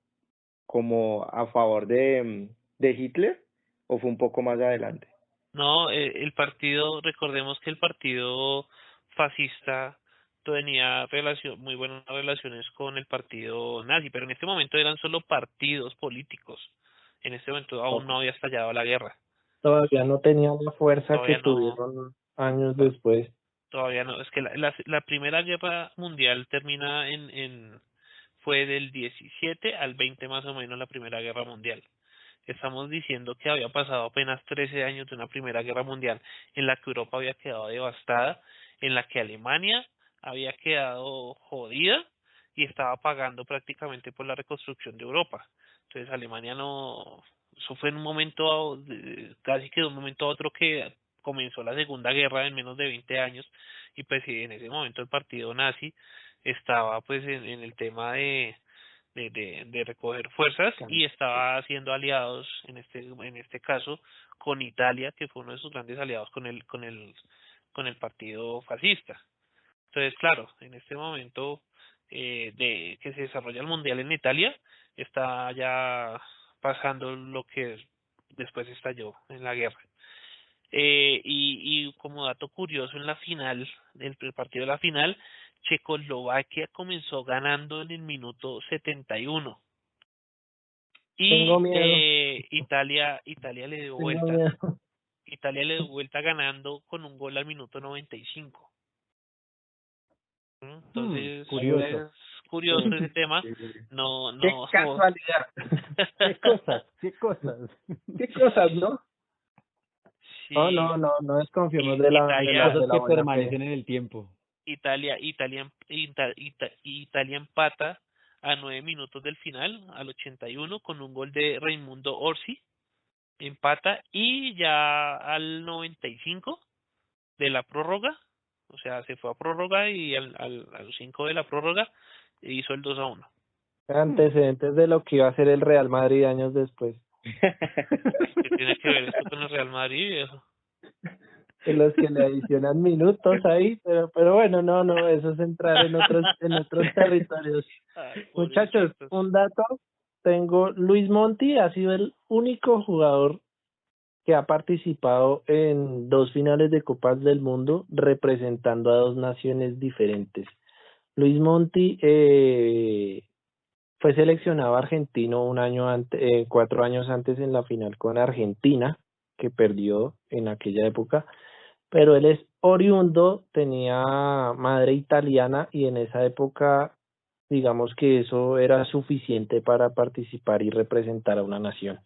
a favor de Hitler o fue un poco más adelante? No, el partido, recordemos que el partido fascista tenía muy buenas relaciones con el partido nazi, pero en este momento eran solo partidos políticos. En este momento aún no había estallado la guerra. Todavía no tenían la fuerza que Todavía no, tuvieron años después. todavía no. Es que la Primera Guerra Mundial termina fue del 17 al 20 más o menos la Primera Guerra Mundial. Estamos diciendo que había pasado apenas 13 años de una Primera Guerra Mundial en la que Europa había quedado devastada, en la que Alemania había quedado jodida y estaba pagando prácticamente por la reconstrucción de Europa. Entonces Alemania no, eso fue en un momento, casi que de un momento a otro que comenzó la Segunda Guerra en menos de 20 años y pues en ese momento el partido nazi estaba pues en el tema de recoger fuerzas y estaba haciendo aliados en este caso con Italia, que fue uno de sus grandes aliados con el partido fascista. Entonces, claro, en este momento de que se desarrolla el mundial en Italia, está ya pasando lo que después estalló en la guerra. Y como dato curioso, en la final, el partido de la final, Checoslovaquia comenzó ganando en el minuto 71 Tengo y miedo, Italia le dio tengo vuelta. miedo. Italia le dio vuelta ganando con un gol al minuto 95. Entonces Curioso. es curioso ese tema. No, Qué no. casualidad. ¿Qué cosas? ¿Qué cosas? Qué cosas, ¿no? Oh, Sí, no desconfiemos de la, de la, Italia, Cosas de la que buena fe. permanecen en el tiempo. Italia empata a 9 minutos del final, al 81, con un gol de Raimundo Orsi, empata, y ya al 95 de la prórroga, o sea, se fue a prórroga y a los 5 de la prórroga hizo el 2-1. Antecedentes de lo que iba a ser el Real Madrid años después. ¿Qué tiene que ver esto con el Real Madrid, viejo? En los que le adicionan minutos ahí, pero bueno, no, eso es entrar en otros territorios. Ay, Muchachos, pobrecitos. un dato, tengo Luis Monti, ha sido el único jugador que ha participado en 2 finales de Copas del Mundo representando a 2 naciones diferentes. Luis Monti fue seleccionado argentino 4 años antes en la final con Argentina, que perdió en aquella época, pero él es oriundo, tenía madre italiana y en esa época, digamos que eso era suficiente para participar y representar a una nación.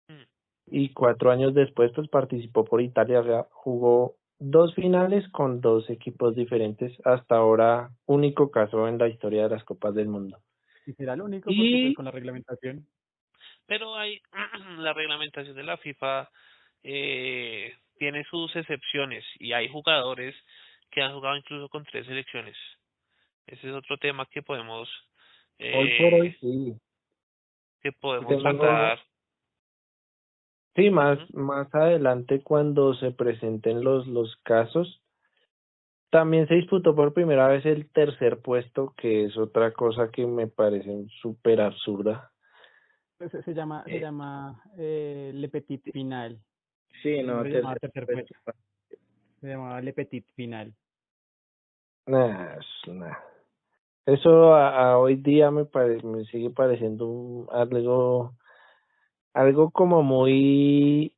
Mm. Y 4 años después, pues participó por Italia, o sea, jugó 2 finales con 2 equipos diferentes, hasta ahora único caso en la historia de las Copas del Mundo. Y será lo único porque pues Y con la reglamentación. Pero hay la reglamentación de la FIFA tiene sus excepciones y hay jugadores que han jugado incluso con 3 selecciones. Ese es otro tema hoy por hoy eh, sí, que podemos tenemos, tratar. sí, Ujú. más adelante cuando se presenten los casos. También se disputó por primera vez el tercer puesto, que es otra cosa que me parece súper absurda. Se Eh, llama Le Petit Final. Sí, No no, se llamaba tercer puesto, se llamaba Le Petit Final. nah. Eso a hoy día me sigue pareciendo algo como muy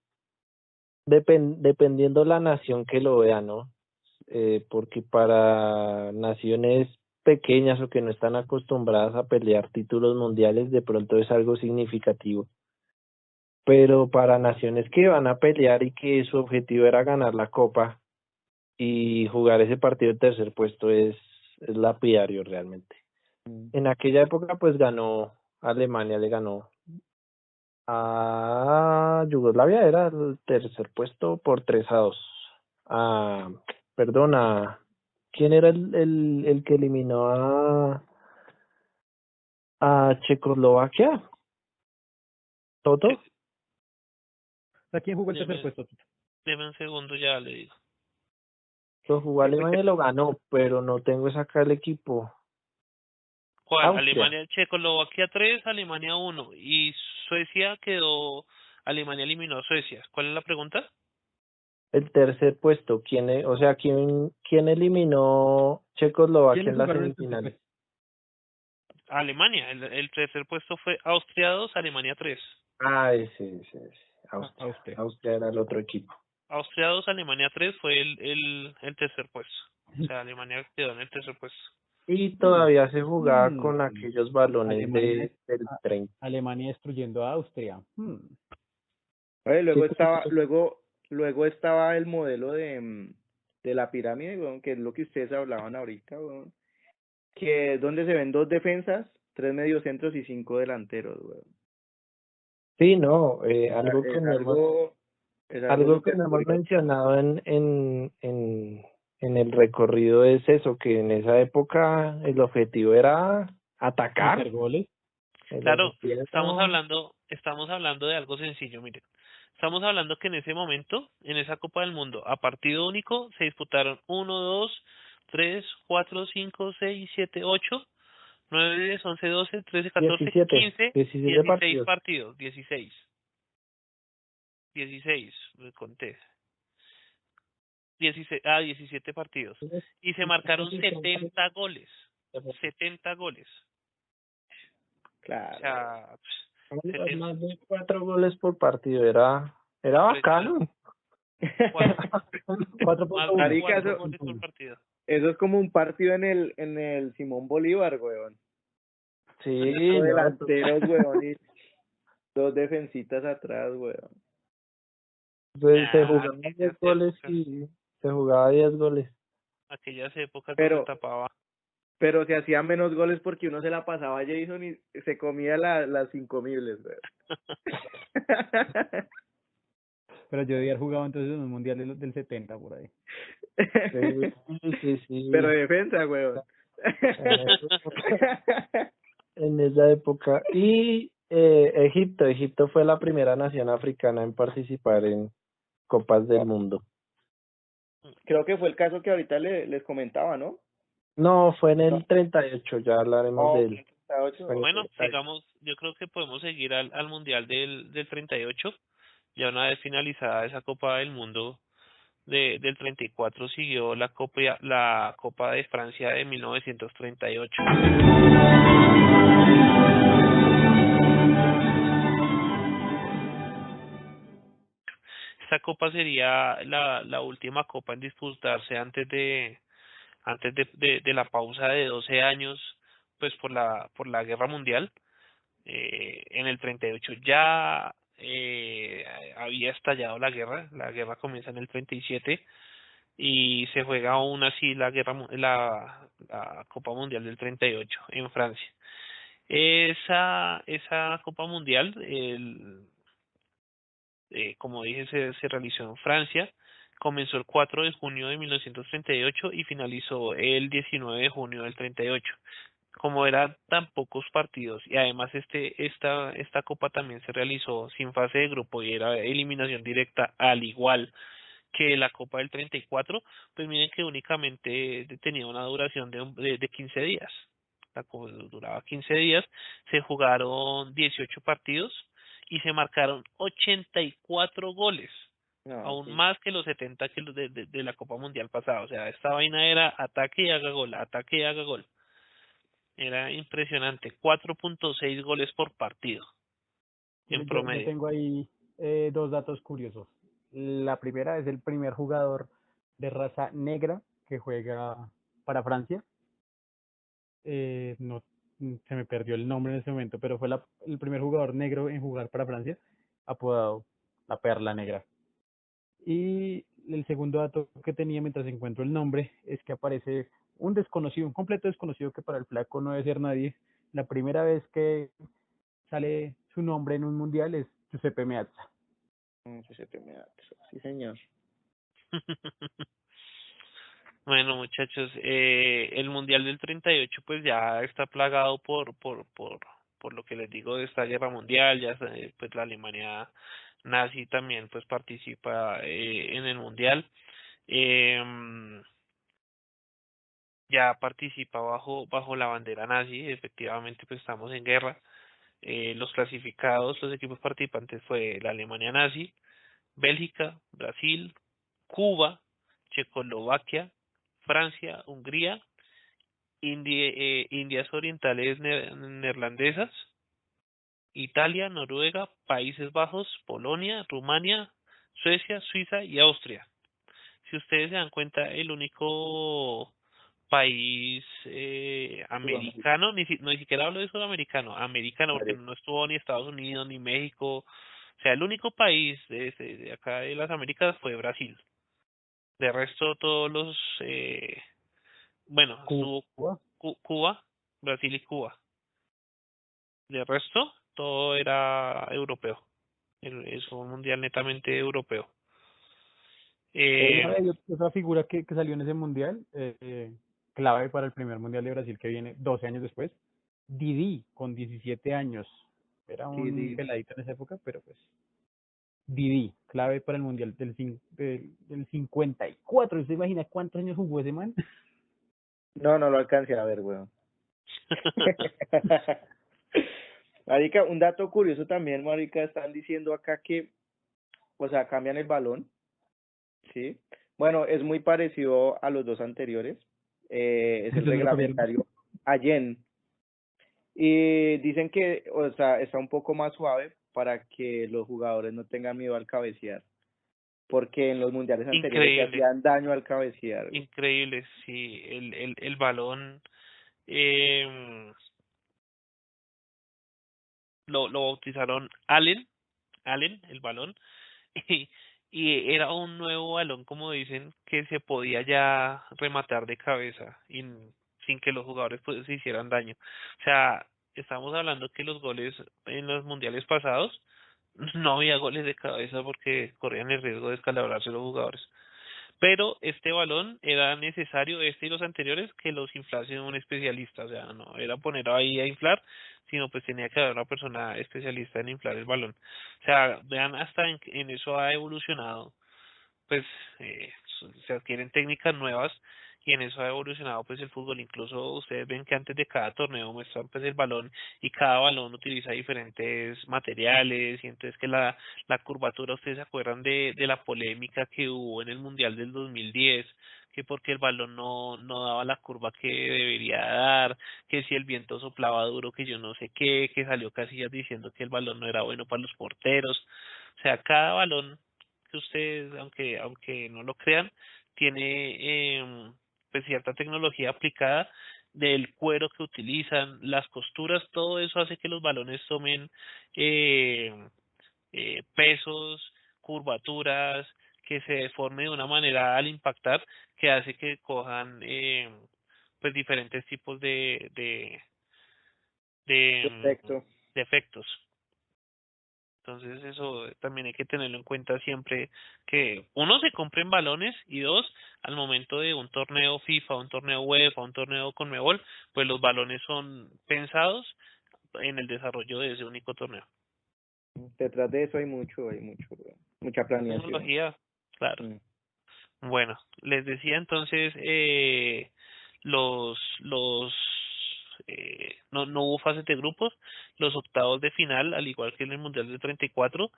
dependiendo la nación que lo vea, ¿no? Porque para naciones pequeñas o que no están acostumbradas a pelear títulos mundiales, de pronto es algo significativo. Pero para naciones que van a pelear y que su objetivo era ganar la copa y jugar ese partido de tercer puesto es lapidario realmente. En aquella época pues ganó Alemania, le ganó a Yugoslavia era el tercer puesto por 3-2. A, perdona, ¿quién era el que eliminó a Checoslovaquia? ¿Toto? ¿A quién jugó el tercer Deme, puesto? deme un segundo, ya le digo. Lo jugó Alemania y lo ganó, pero no tengo esa acá el equipo. ¿Cuál? Austria. Alemania, Checoslovaquia 3, Alemania 1. Y Suecia quedó. Alemania eliminó a Suecia. ¿Cuál es la pregunta? El tercer puesto, o sea, quién eliminó Checoslovaquia ¿Quiénes en la jugaron el tercer semifinal? puesto? Alemania. El tercer puesto fue Austria 2, Alemania 3. Ay, sí, Austria. Austria. Austria era el otro equipo. Austria 2, Alemania 3 fue el tercer puesto. O sea, Alemania quedó en el tercer puesto. Y Hmm, todavía se jugaba hmm. con aquellos balones Alemania, del a- 30. Alemania destruyendo a Austria. Oye, ¿Qué luego estaba el modelo de la pirámide, weón, que es lo que ustedes hablaban ahorita, weón, que es donde se ven 2 defensas, 3 mediocentros y 5 delanteros, weón. Sí, no, Es algo algo que súper no hemos curioso. mencionado en el recorrido es eso, que en esa época el objetivo era atacar. Meter goles. El Claro, objetivo estamos hablando de algo sencillo, miren. Estamos hablando que en ese momento, en esa Copa del Mundo, a partido único se disputaron 1, 2, 3, 4, 5, 6, 7, 8, 9, 10, 11, 12, 13, 14, 15, 17 16 partidos. partidos, 16, 16, me conté, 16, 17 partidos. Y se marcaron 70 goles, 70 goles. O Claro, weón. sea, 70, Más de 4 goles por partido, era impresionante. bacano. Cuatro, más de 4.1. Marica, 4 eso, goles por 4.1. partido. eso es como un partido en el Simón Bolívar, weón. Sí, 5 no, delanteros, weón, y 2 defensitas atrás, weón. pues se Ah, jugaba 10 goles y se jugaba 10 goles. aquellas épocas donde Pero, tapaba. pero se hacían menos goles porque uno se la pasaba a Jason y se comía las incomibles, weón. Pero yo debía haber jugado entonces en un mundial del 70 por ahí. Pero Sí. defensa, weón. En esa época. Y Egipto fue la primera nación africana en participar en Copas del Mundo. Creo que fue el caso que ahorita les comentaba, ¿no? No, fue en No. el 38, ya hablaremos de él. 38, Fue en el Bueno, 38. sigamos. Yo creo que podemos seguir al Mundial del 38. Ya una vez finalizada esa Copa del Mundo del 34 siguió la Copa de Francia de 1938. Esta copa sería la última copa en disputarse antes de la pausa de 12 años, pues por la Guerra Mundial. En el 38 ya había estallado la guerra comienza en el 37 y se juega aún así la Copa Mundial del 38 en Francia. Esa Copa Mundial, como dije, se realizó en Francia. Comenzó el 4 de junio de 1938 y finalizó el 19 de junio del 38. Como eran tan pocos partidos y además esta copa también se realizó sin fase de grupo y era eliminación directa al igual que la Copa del 34, pues miren que únicamente tenía una duración de 15 días. La copa duraba 15 días, se jugaron 18 partidos y se marcaron 84 goles, No, aún sí. más que los 70 que los de la Copa Mundial pasada. O sea, esta vaina era ataque y haga gol, ataque y haga gol. Era impresionante, 4.6 goles por partido en Yo promedio. tengo ahí dos datos curiosos. La primera es el primer jugador de raza negra que juega para Francia. No, se me perdió el nombre en ese momento, pero fue el primer jugador negro en jugar para Francia, apodado la Perla Negra. Y el segundo dato que tenía mientras encuentro el nombre es que aparece un desconocido, un completo desconocido que para el flaco no debe ser nadie. La primera vez que sale su nombre en un mundial es Giuseppe Meazza. Giuseppe Meazza, sí señor. Bueno, muchachos, el Mundial del 38 pues ya está plagado por lo que les digo de esta guerra mundial, ya pues la Alemania nazi también pues participa en el Mundial. Em, ya participa bajo la bandera nazi, efectivamente pues estamos en guerra. Los clasificados, los equipos participantes fue la Alemania nazi, Bélgica, Brasil, Cuba, Checoslovaquia, Francia, Hungría, Indias Orientales Neerlandesas, Italia, Noruega, Países Bajos, Polonia, Rumania, Suecia, Suiza y Austria. Si ustedes se dan cuenta, el único país americano, ni siquiera hablo de sudamericano, americano, porque Vale. no estuvo ni Estados Unidos ni México. O sea, el único país de acá de las Américas fue Brasil. De resto, todos los, bueno, estuvo Cuba. Cuba, Brasil y Cuba. De resto, todo era europeo. Es un mundial netamente europeo. Hay otra figura que salió en ese mundial, clave para el primer mundial de Brasil que viene 12 años después, Didi, con 17 años. Era un Sí. peladito en esa época, pero pues Didi, clave para el mundial del 54. ¿Usted imagina cuántos años jugó ese man? No lo alcancé a ver, weón. Marica, un dato curioso también, marica, están diciendo acá que, o sea, cambian el balón, ¿sí? Bueno, es muy parecido a los dos anteriores, es el Entonces lo cambiaron. reglamentario Allen, y dicen que, o sea, está un poco más suave para que los jugadores no tengan miedo al cabecear, porque en los mundiales anteriores se Increíble, hacían daño al cabecear. increíble, sí, el balón eh, lo bautizaron Allen, el balón, y, y era un nuevo balón, como dicen, que se podía ya rematar de cabeza sin que los jugadores pues, se hicieran daño. O sea, estamos hablando que los goles en los mundiales pasados no había goles de cabeza porque corrían el riesgo de descalabrarse los jugadores. Pero este balón era necesario, este y los anteriores, que los inflase un especialista, o sea, no era poner ahí a inflar, sino pues tenía que haber una persona especialista en inflar el balón. O sea, vean hasta en eso ha evolucionado, pues se adquieren técnicas nuevas y en eso ha evolucionado pues el fútbol. Incluso ustedes ven que antes de cada torneo muestran pues el balón y cada balón utiliza diferentes materiales y entonces que la curvatura, ustedes se acuerdan de la polémica que hubo en el Mundial del 2010, que porque el balón no daba la curva que debería dar, que si el viento soplaba duro, que yo no sé qué, que salió Casillas diciendo que el balón no era bueno para los porteros. O sea, cada balón que ustedes, aunque no lo crean, tiene pues cierta tecnología aplicada del cuero que utilizan, las costuras, todo eso hace que los balones tomen eh, pesos, curvaturas, que se deforme de una manera al impactar, que hace que cojan pues diferentes tipos Perfecto. de efectos. Entonces eso también hay que tenerlo en cuenta siempre que uno se compren balones y dos, al momento de un torneo FIFA, un torneo UEFA, un torneo Conmebol, pues los balones son pensados en el desarrollo de ese único torneo. Detrás de eso hay mucho, weón. Mucha planeación. Tecnología, claro. Mm. Bueno, les decía entonces los no hubo fases de grupos, los octavos de final, al igual que en el Mundial del 34,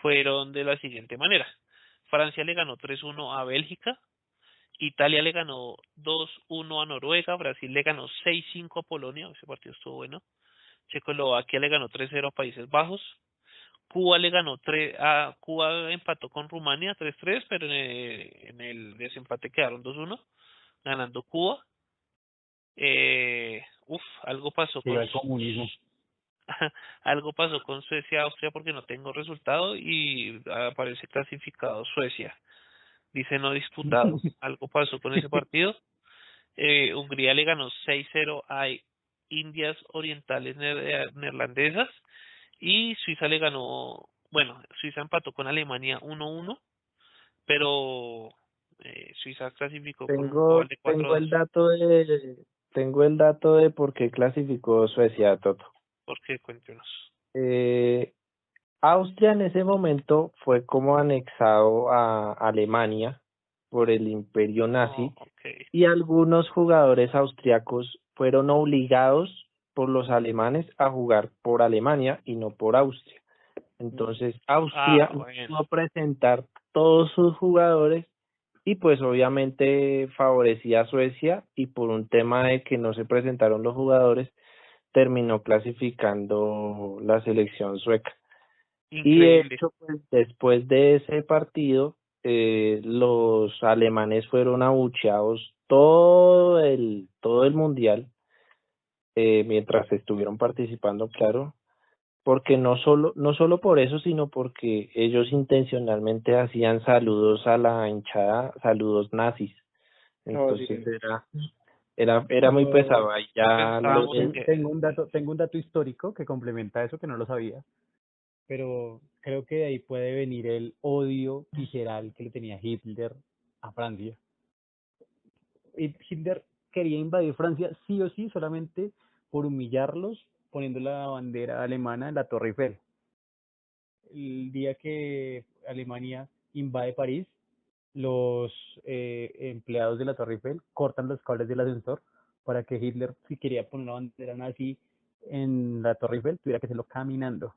fueron de la siguiente manera. Francia le ganó 3-1 a Bélgica, Italia le ganó 2-1 a Noruega, Brasil le ganó 6-5 a Polonia, ese partido estuvo bueno, Checoslovaquia le ganó 3-0 a Países Bajos, Cuba empató con Rumania 3-3, pero en el desempate quedaron 2-1, ganando Cuba. Algo pasó Llega con el comunismo. algo pasó con Suecia, Austria porque no tengo resultado y aparece clasificado Suecia. Dice no disputado. Algo pasó con ese partido. Hungría le ganó 6-0 a Indias Orientales Neerlandesas y Suiza le ganó, bueno, Suiza empató con Alemania 1-1, pero Suiza clasificó con un global Tengo, de tengo 4-2. el dato de, tengo el dato de por qué clasificó Suecia, Toto. Porque cuéntenos. Eh, Austria en ese momento fue como anexado a Alemania por el imperio Oh, nazi ok. y algunos jugadores austriacos fueron obligados por los alemanes a jugar por Alemania y no por Austria. Entonces Austria Ah, no bueno. pudo presentar todos sus jugadores y pues obviamente favorecía a Suecia y por un tema de que no se presentaron los jugadores terminó clasificando la selección sueca. Y de Increíble. hecho, pues después de ese partido, los alemanes fueron abucheados todo el mundial, mientras estuvieron participando, claro, porque no solo por eso, sino porque ellos intencionalmente hacían saludos a la hinchada, saludos nazis. No, sí. Entonces era muy Yo pesado. Ahí ya Estábamos en que tengo un dato histórico que complementa eso que no lo sabía, pero creo que de ahí puede venir el odio visceral que le tenía Hitler a Francia. Y Hitler quería invadir Francia sí o sí solamente por humillarlos poniendo la bandera alemana en la Torre Eiffel. El día que Alemania invade París, los empleados de la Torre Eiffel cortan los cables del ascensor para que Hitler, si quería poner una bandera nazi en la Torre Eiffel, tuviera que hacerlo caminando.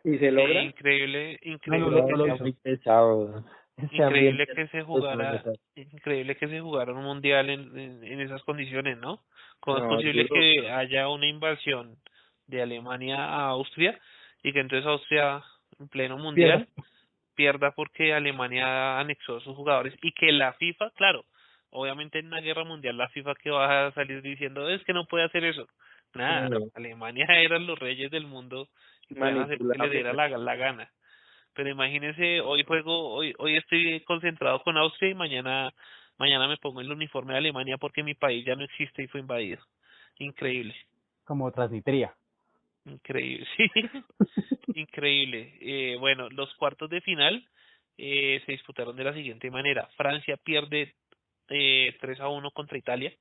¿Y se sí, logra? increíble, No, no, increíble no que no, lo se era hizo. muy pesado. Ese ambiente increíble era que se muy pesado en jugara, esa. increíble que se jugara un mundial en esas condiciones, ¿no? ¿Cómo es No, posible duro. que haya una invasión de Alemania a Austria y que entonces Austria en pleno Pierda. mundial pierda porque Alemania anexó a sus jugadores y que la FIFA, claro, obviamente en una guerra mundial la FIFA que va a salir diciendo es que no puede hacer eso. Sí, Nada, no, Alemania eran los reyes del mundo y podían hacer lo que les diera Manipulable. la gana. Pero imagínense, hoy estoy concentrado con Austria y mañana me pongo el uniforme de Alemania porque mi país ya no existe y fue invadido. Increíble, Como Transnistria. increíble, sí, increíble. Bueno, los cuartos de final se disputaron de la siguiente manera. Francia pierde 3-1 contra Italia.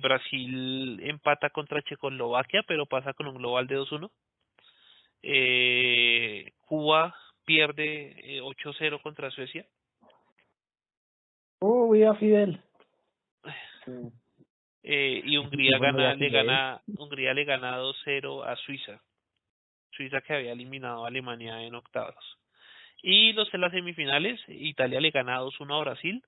Brasil empata contra Checoslovaquia, pero pasa con un global de 2-1. Cuba pierde 8-0 contra Suecia. Viva Fidel. Mm. Y Bueno, ya Fidel. Hungría le gana 2-0 a Suiza. Suiza que había eliminado a Alemania en octavos. Y los en las semifinales, Italia le gana 2-1 a Brasil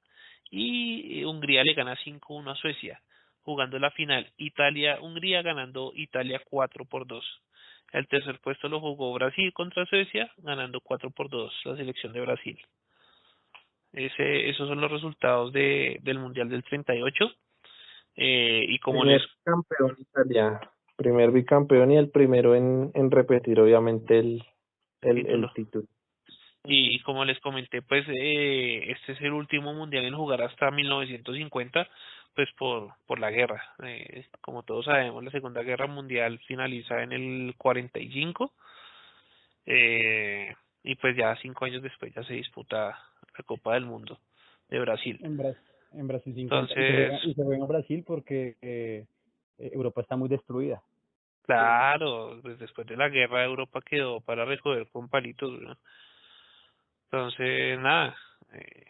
y Hungría le gana 5-1 a Suecia. Jugando la final, Italia-Hungría ganando Italia 4-2. El tercer puesto lo jugó Brasil contra Suecia, ganando 4-2 la selección de Brasil. Esos son los resultados del Mundial del 38. Y como les Primer campeón italiano. Primer bicampeón y el primero en repetir, obviamente, título. el título. Y como les comenté, pues este es el último mundial en jugar hasta 1950, pues por la guerra. Como todos sabemos, la Segunda Guerra Mundial finaliza en el 45, y pues ya 5 años después ya se disputa la Copa del Mundo de Brasil. En, en Brasil 50. Entonces, Y se juega en Brasil porque Europa está muy destruida. claro, pues después de la guerra Europa quedó para recoger con palitos, ¿no? Entonces, nada, eh,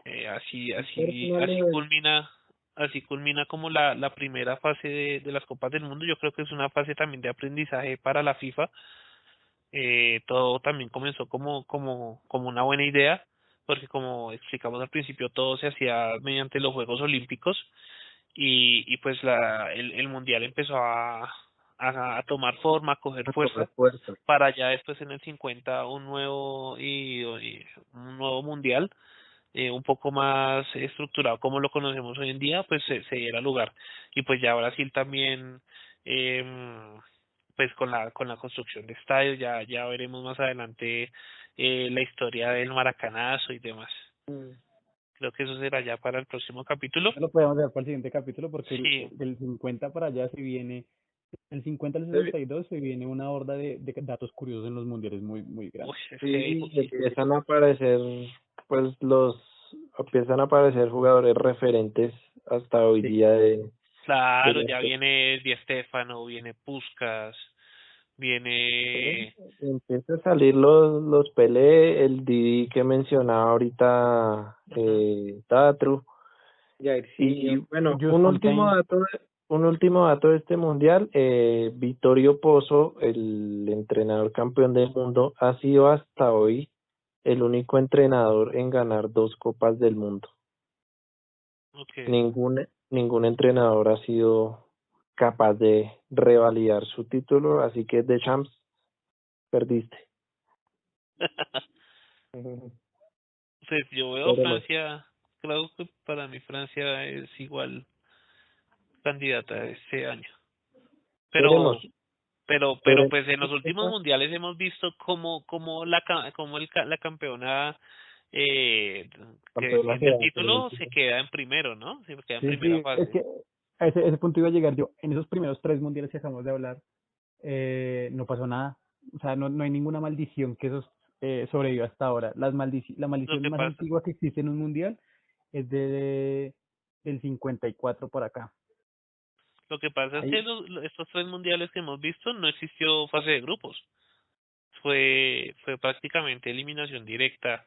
Personalidad. así culmina como la primera fase de las Copas del Mundo. Yo creo que es una fase también de aprendizaje para la FIFA. Todo también comenzó como una buena idea, porque como explicamos al principio, todo se hacía mediante los Juegos Olímpicos y pues el Mundial empezó a tomar forma, a coger A tomar fuerza fuerza. para ya después en el 50 un nuevo Mundial un poco más estructurado como lo conocemos hoy en día, pues se diera lugar. Y pues ya Brasil también, pues con la construcción de estadios, ya veremos más adelante la historia del maracanazo y demás. Mm. creo que eso será ya para el próximo capítulo. Lo podemos dejar para el siguiente capítulo porque Sí, del 50 para allá se viene, del 50 al 62 se viene una horda de datos curiosos en los mundiales muy grande. uy, es que Sí, empiezan a aparecer jugadores referentes hasta hoy Sí. día de claro, la ya viene Di Stéfano, viene Puskás, viene empieza a salir los Pelé, el Didi que mencionaba ahorita Tatru. Y Jairzinho. bueno, Jules Fontaine. un último dato de este mundial, Vittorio Pozzo, el entrenador campeón del mundo, ha sido hasta hoy el único entrenador en ganar 2 copas del mundo. okay. Ningún entrenador ha sido capaz de revalidar su título, así que Deschamps, perdiste. Pues yo veo Veremos. Francia, creo que para mí Francia es igual candidata este año. Veremos. Pero pues en los últimos mundiales hemos visto la campeona que Campeona defiende el será en el título se último. queda en primero, ¿no? Se queda en Sí, primera es fase. que a ese punto iba a llegar yo. En esos primeros 3 mundiales que acabamos de hablar, no pasó nada. O sea, no hay ninguna maldición que esos sobrevivió hasta ahora. La Lo maldición que más pasa, antigua que existe en un mundial es del 54 por acá. lo que pasa es Ahí, que estos 3 mundiales que hemos visto no existió fase de grupos. Fue prácticamente eliminación directa.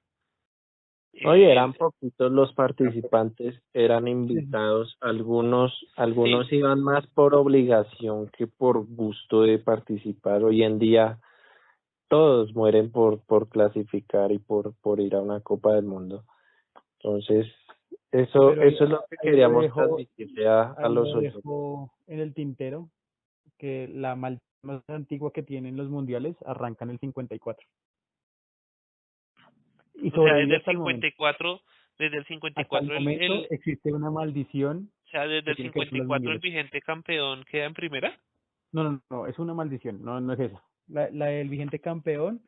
Oye, Eh, eran poquitos los participantes, eran sí, invitados, algunos sí, iban más por obligación que por gusto de participar. Hoy en día todos mueren por clasificar y por ir a una Copa del Mundo. Entonces, pero eso es lo que ahí lo queríamos dejo, transmitirle a ahí los lo oyentes. dejo en el tintero, que la maldición más antigua que tienen los mundiales arranca en el 54. Y o sea, sobrevive hasta el momento. desde el Hasta el 54 momento existe una maldición o sea, desde que el tiene que ver con los 54 el mundiales. vigente campeón queda en primera. No, es una maldición, no es esa. La del vigente campeón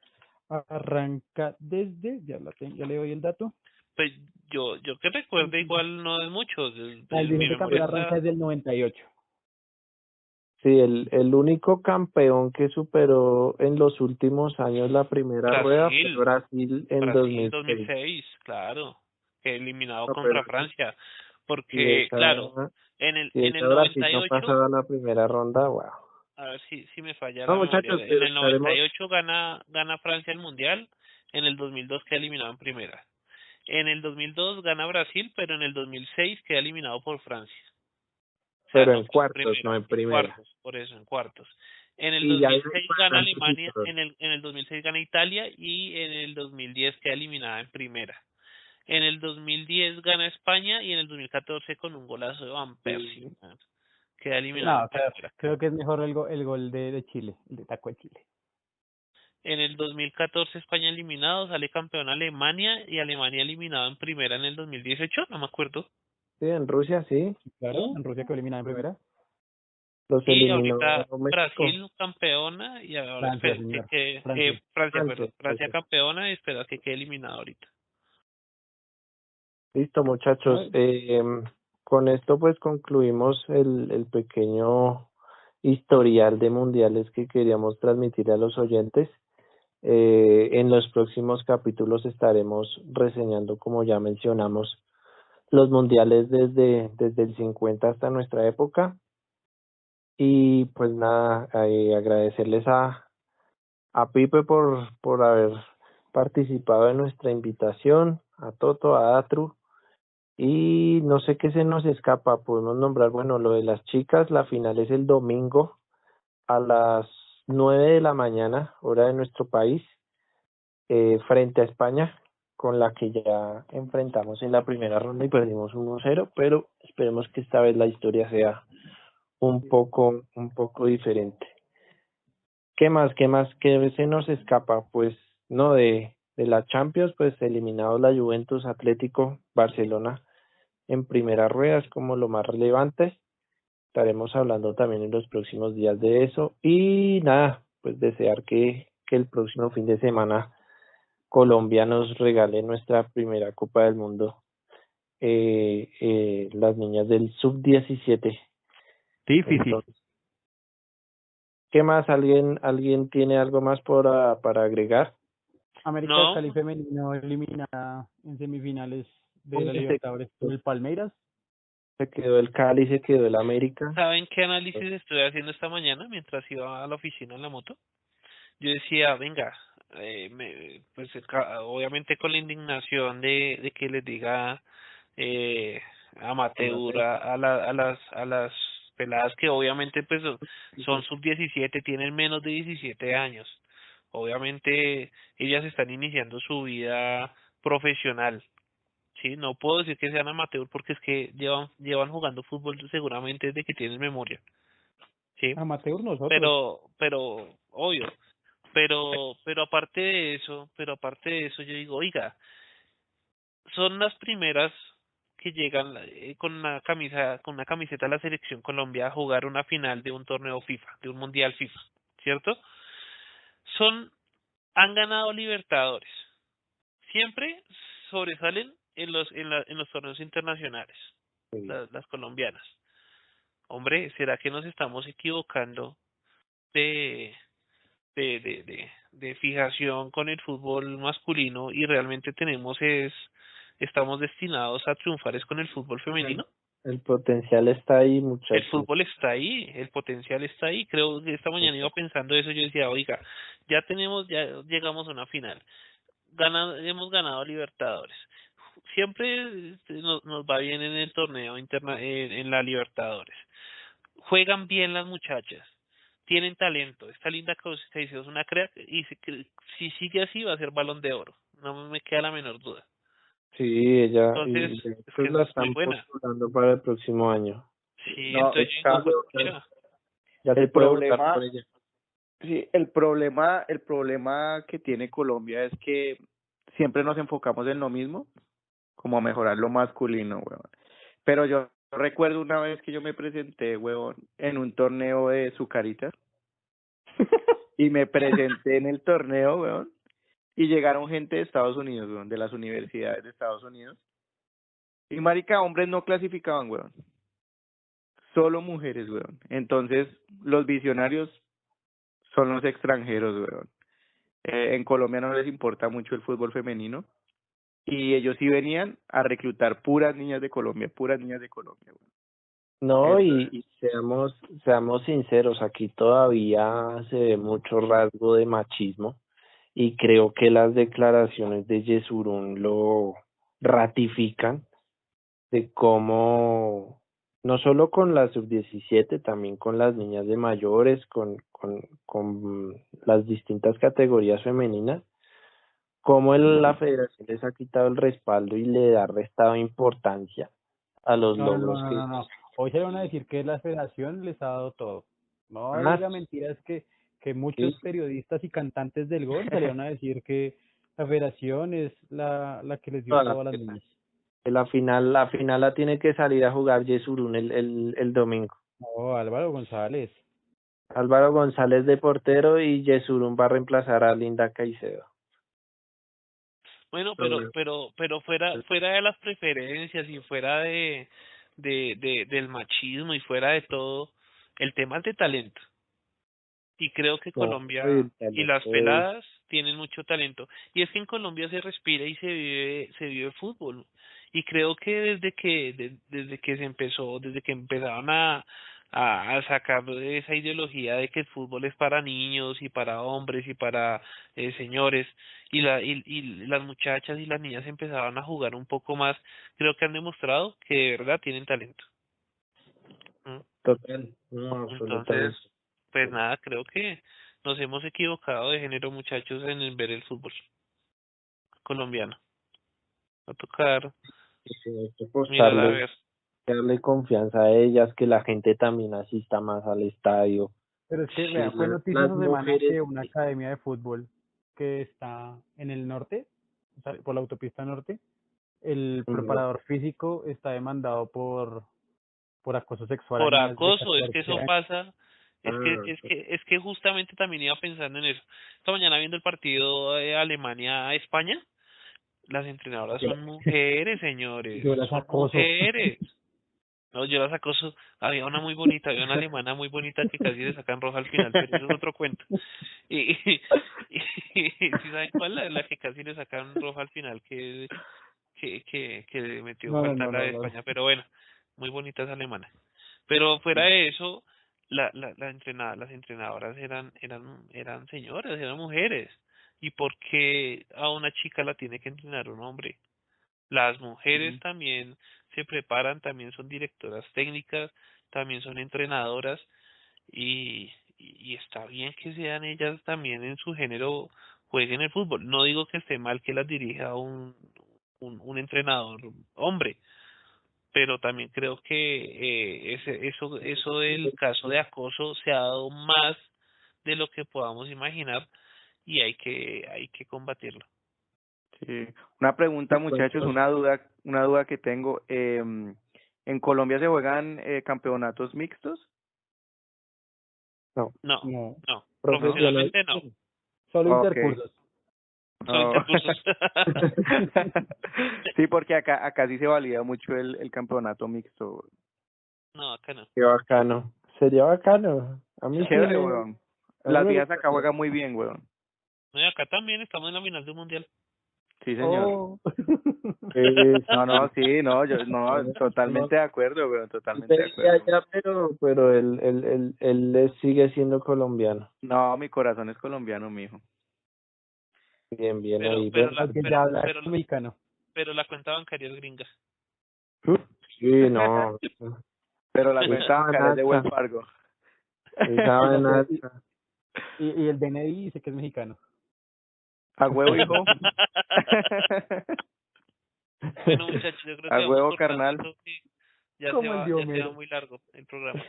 arranca desde, ya le doy el dato, Pues yo que recuerde igual no es mucho, el mi vigente memoria campeón arranca está desde el 98. Sí, el único campeón que superó en los últimos años la primera rueda fue Brasil, Brasil en Brasil 2006. 2006, claro, que eliminado No, pero contra Francia, si porque esa, claro, si en el esa Brasil no 98, pasaba la primera ronda, wow. a ver si me falla No, la memoria, muchachos, en pero el estaremos, 98 gana Francia el mundial, en el 2002 queda eliminado en primera. En el 2002 gana Brasil, pero en el 2006 queda eliminado por Francia. O sea, pero no en quedó en cuartos, no primera, en en primera. cuartos, por eso, en cuartos. En el Y ya hay 2006 gana bastantes Alemania, títulos. en el 2006 gana Italia y en el 2010 queda eliminada en primera. En el 2010 gana España y en el 2014 con un golazo de Van Persie Sí. queda eliminado en No, primera. creo que es mejor el gol de Chile, el de Taco de Chile. En el 2014 España eliminado, sale campeón Alemania y Alemania eliminado en primera en el 2018, no me acuerdo. Sí, en Rusia sí, Claro, Uh, en Rusia quedó eliminada en primera. los Y eliminó ahorita México. Brasil campeona y ahora Francia, espera señor. que Francia. Francia, Francia, perdón, Francia Francia. campeona y espera que quede eliminado ahorita. Listo, muchachos. ¿No? Con esto pues concluimos el pequeño historial de mundiales que queríamos transmitir a los oyentes. En los próximos capítulos estaremos reseñando, como ya mencionamos, los mundiales desde el 50 hasta nuestra época. Y pues nada, agradecerles a Pipe por haber participado en nuestra invitación, a Toto, a Atru. Y no sé qué se nos escapa, podemos nombrar, bueno, lo de las chicas, la final es el domingo a las 9 de la mañana, hora de nuestro país, frente a España, con la que ya enfrentamos en la primera ronda y perdimos 1-0, pero esperemos que esta vez la historia sea un poco diferente. ¿Qué más? ¿Qué se nos escapa? Pues no, de la Champions, pues eliminados la Juventus, Atlético, Barcelona en primera rueda es como lo más relevante. Estaremos hablando también en los próximos días de eso. Y nada, pues desear que el próximo fin de semana Colombia nos regale nuestra primera Copa del Mundo las niñas del sub-17. Difícil. Entonces, ¿qué más? ¿Alguien tiene algo más para agregar? América No, Cali femenino eliminada en semifinales de la Hombre, Libertadores por el Palmeiras. se quedó el Cali, se quedó el América. ¿saben qué análisis estoy haciendo esta mañana mientras iba a la oficina en la moto? Yo decía, venga, pues obviamente con la indignación de que les diga amateur a las peladas que obviamente pues son sub-17, tienen menos de 17 años. Obviamente ellas están iniciando su vida profesional. Sí, no puedo decir que sean amateur porque es que llevan jugando fútbol seguramente desde que tienen memoria. Sí, Amateur nosotros. pero obvio, pero aparte de eso yo digo, oiga, son las primeras que llegan con una camiseta de la selección Colombia a jugar una final de un torneo FIFA, de un mundial FIFA, ¿cierto? Son Han ganado Libertadores. Siempre sobresalen en los torneos internacionales, Sí. las colombianas. Hombre, ¿será que nos estamos equivocando de de fijación con el fútbol masculino y realmente estamos destinados a triunfar es con el fútbol femenino? El potencial está ahí, El muchachos. fútbol está ahí, el potencial está ahí. Creo que esta mañana iba pensando eso, yo decía, oiga, ya llegamos a una final, hemos ganado Libertadores. Siempre nos va bien en el torneo en la Libertadores. Juegan bien las muchachas, tienen talento. Esta linda cosa se dice, es una crack y si sigue así va a ser Balón de Oro. No me queda la menor duda. Sí, ella, Entonces, y de es hecho que la esa es muy están buena. postulando para el próximo año. Sí, No, entonces yo digo, está, pucha, Ya se el puede votar problema, por ella. sí, el problema que tiene Colombia es que siempre nos enfocamos en lo mismo, como a mejorar lo masculino, weón. Pero yo recuerdo una vez que yo me presenté, weón, en un torneo de Zucaritas y me presenté en el torneo, weón, y llegaron gente de Estados Unidos, weón, de las universidades de Estados Unidos. Y marica, hombres no clasificaban, weón. Solo mujeres, weón. Entonces, los visionarios son los extranjeros, weón. En Colombia no les importa mucho el fútbol femenino y ellos sí venían a reclutar puras niñas de Colombia, puras niñas de Colombia, weón. No, Entonces, y seamos sinceros, aquí todavía se ve mucho rasgo de machismo y creo que las declaraciones de Yesurún lo ratifican de cómo, no solo con la sub-17, también con las niñas de mayores, con las distintas categorías femeninas, cómo la federación les ha quitado el respaldo y le ha restado importancia a los No, no, no, logros no, que... no, no. Hoy se van a decir que la federación les ha dado todo. No Ah, diga mentiras que muchos sí. periodistas y cantantes del gol salieron a decir que la federación es la que les dio Toda todo a las niñas. la final la tiene que salir a jugar Yesurún el domingo. No, Álvaro González. Álvaro González de portero y Yesurún va a reemplazar a Linda Caicedo. bueno, Pero bueno, pero fuera de las preferencias y fuera del machismo y fuera de todo, el tema es de talento. Y creo que no, Colombia el y las talento es... peladas tienen mucho talento. Y es que en Colombia se respira y se vive fútbol. Y creo que desde que se empezó, desde que empezaron a sacar esa ideología de que el fútbol es para niños y para hombres y para señores, y las muchachas y las niñas empezaban a jugar un poco más, creo que han demostrado que de verdad tienen talento. ¿Mm? Total, no, Entonces, absolutamente. pues nada, creo que nos hemos equivocado de género, muchachos, en el ver el fútbol colombiano. Va a tocar Hay que mirar a apostarle, ver. darle confianza a ellas, que la gente también asista más al estadio, Pero es que, que vea, fue noticia las esta semana mujeres, que una academia de fútbol que está en el norte, o sea, por la autopista norte, el preparador físico está demandado por acoso sexual a Por niñas de acoso, es que 14 eso años. pasa, es que justamente también iba pensando en eso. Esta mañana viendo el partido de Alemania a España, las entrenadoras Yo- son mujeres, señores, Yo las son acoso. mujeres. No, yo las acoso. Había una muy bonita, había una alemana muy bonita que casi le sacan roja al final, pero eso es otro cuento. Y ¿sí saben cuál? La que casi le sacan roja al final, que le metió No, no, falta no, la no, de no. España, pero bueno, muy bonita esa alemana. Pero fuera de eso, las entrenadoras eran señoras, eran mujeres. ¿Y por qué a una chica la tiene que entrenar un hombre? Las mujeres Sí. también se preparan, también son directoras técnicas, también son entrenadoras y está bien que sean ellas también en su género jueguen el fútbol. No digo que esté mal que las dirija un entrenador hombre, pero también creo que eso del caso de acoso se ha dado más de lo que podamos imaginar y hay que combatirlo. Sí. Una pregunta, muchachos, una duda que tengo. ¿En Colombia se juegan campeonatos mixtos? No, No, No, no, profesional. profesionalmente no, solo Ok. intercursos. son Oh. intercursos. Sí, porque acá sí se valida mucho el campeonato mixto. No, acá no. Qué bacano. Sería bacano. A mí sí Chévere, weón. a mí Las me viejas acá gustaría. juegan muy bien, weón. No, y acá también estamos en la final del mundial. Sí, señor. Oh. No, no, sí, no, yo, no, No, totalmente de acuerdo, weón, él totalmente de veía acuerdo. allá, pero él sigue siendo colombiano. No, mi corazón es colombiano, mijo. Bien, bien Pero, ahí. pero Bueno, la, Porque pero, ya habla pero, mexicano. pero la cuenta bancaria es gringa. sí, no. Pero la cuenta Esa bancaria es de Wells alta, Fargo. esa Y, vaina alta. y el DNI dice que es mexicano. A huevo, hijo. Bueno, muchachos, yo creo A que vamos huevo, cortando carnal. esto que Como el ya se va Diomero. muy largo el programa.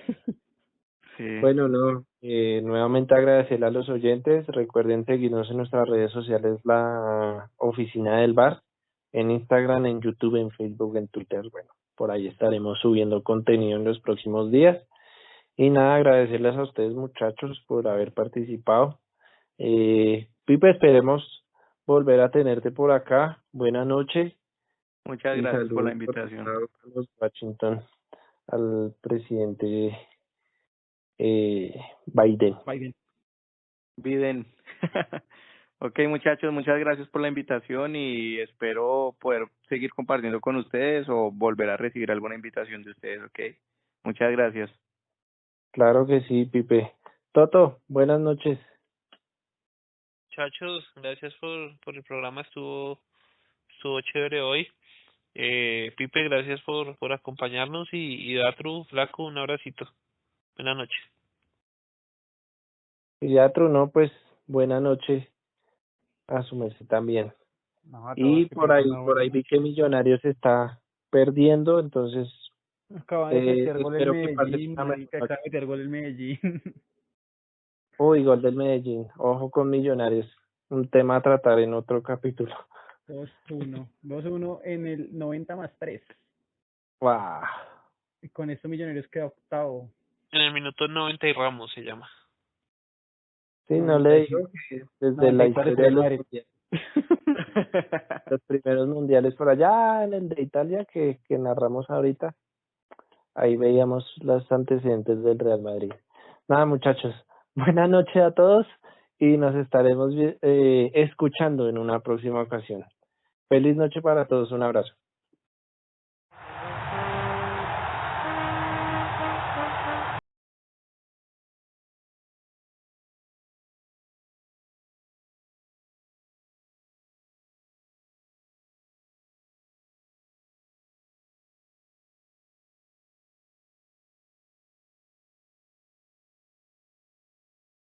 Sí. Bueno, no, nuevamente agradecerle a los oyentes. Recuerden seguirnos en nuestras redes sociales, la Oficina del Bar, en Instagram, en YouTube, en Facebook, en Twitter. Bueno, por ahí estaremos subiendo contenido en los próximos días. Y nada, agradecerles a ustedes, muchachos, por haber participado. Pipe, esperemos volver a tenerte por acá. Buenas noches Muchas y gracias por la saludos por invitación. acá a los Washington, al presidente Biden. Biden. Biden. Ok, muchachos, muchas gracias por la invitación y espero poder seguir compartiendo con ustedes o volver a recibir alguna invitación de ustedes, ok. Muchas gracias. Claro que sí, Pipe. Toto, buenas noches. Muchachos, gracias por el programa, estuvo chévere hoy. Pipe, gracias por acompañarnos y Datru, Flaco, un abracito. Buenas noches. Y ya no, pues buenas noches a su merced también. No, a todos Y que tengan una por buena ahí vi noche. que Millonarios está perdiendo, entonces Acaba de meter gol el espero que pase Medellín, una marica, mejor. acaba de meter gol el Medellín. Uy, gol del Medellín. Ojo con Millonarios. Un tema a tratar en otro capítulo. 2-1. 2-1 en el 90+3. Wow. Y con esto Millonarios queda octavo. En el minuto 90 y Ramos se llama. Sí, no le digo 95. que desde la 94 historia de el los Madrid. mundiales, los primeros mundiales por allá en el de Italia que narramos ahorita, ahí veíamos los antecedentes del Real Madrid. Nada, muchachos, buenas noches a todos y nos estaremos escuchando en una próxima ocasión. Feliz noche para todos, un abrazo.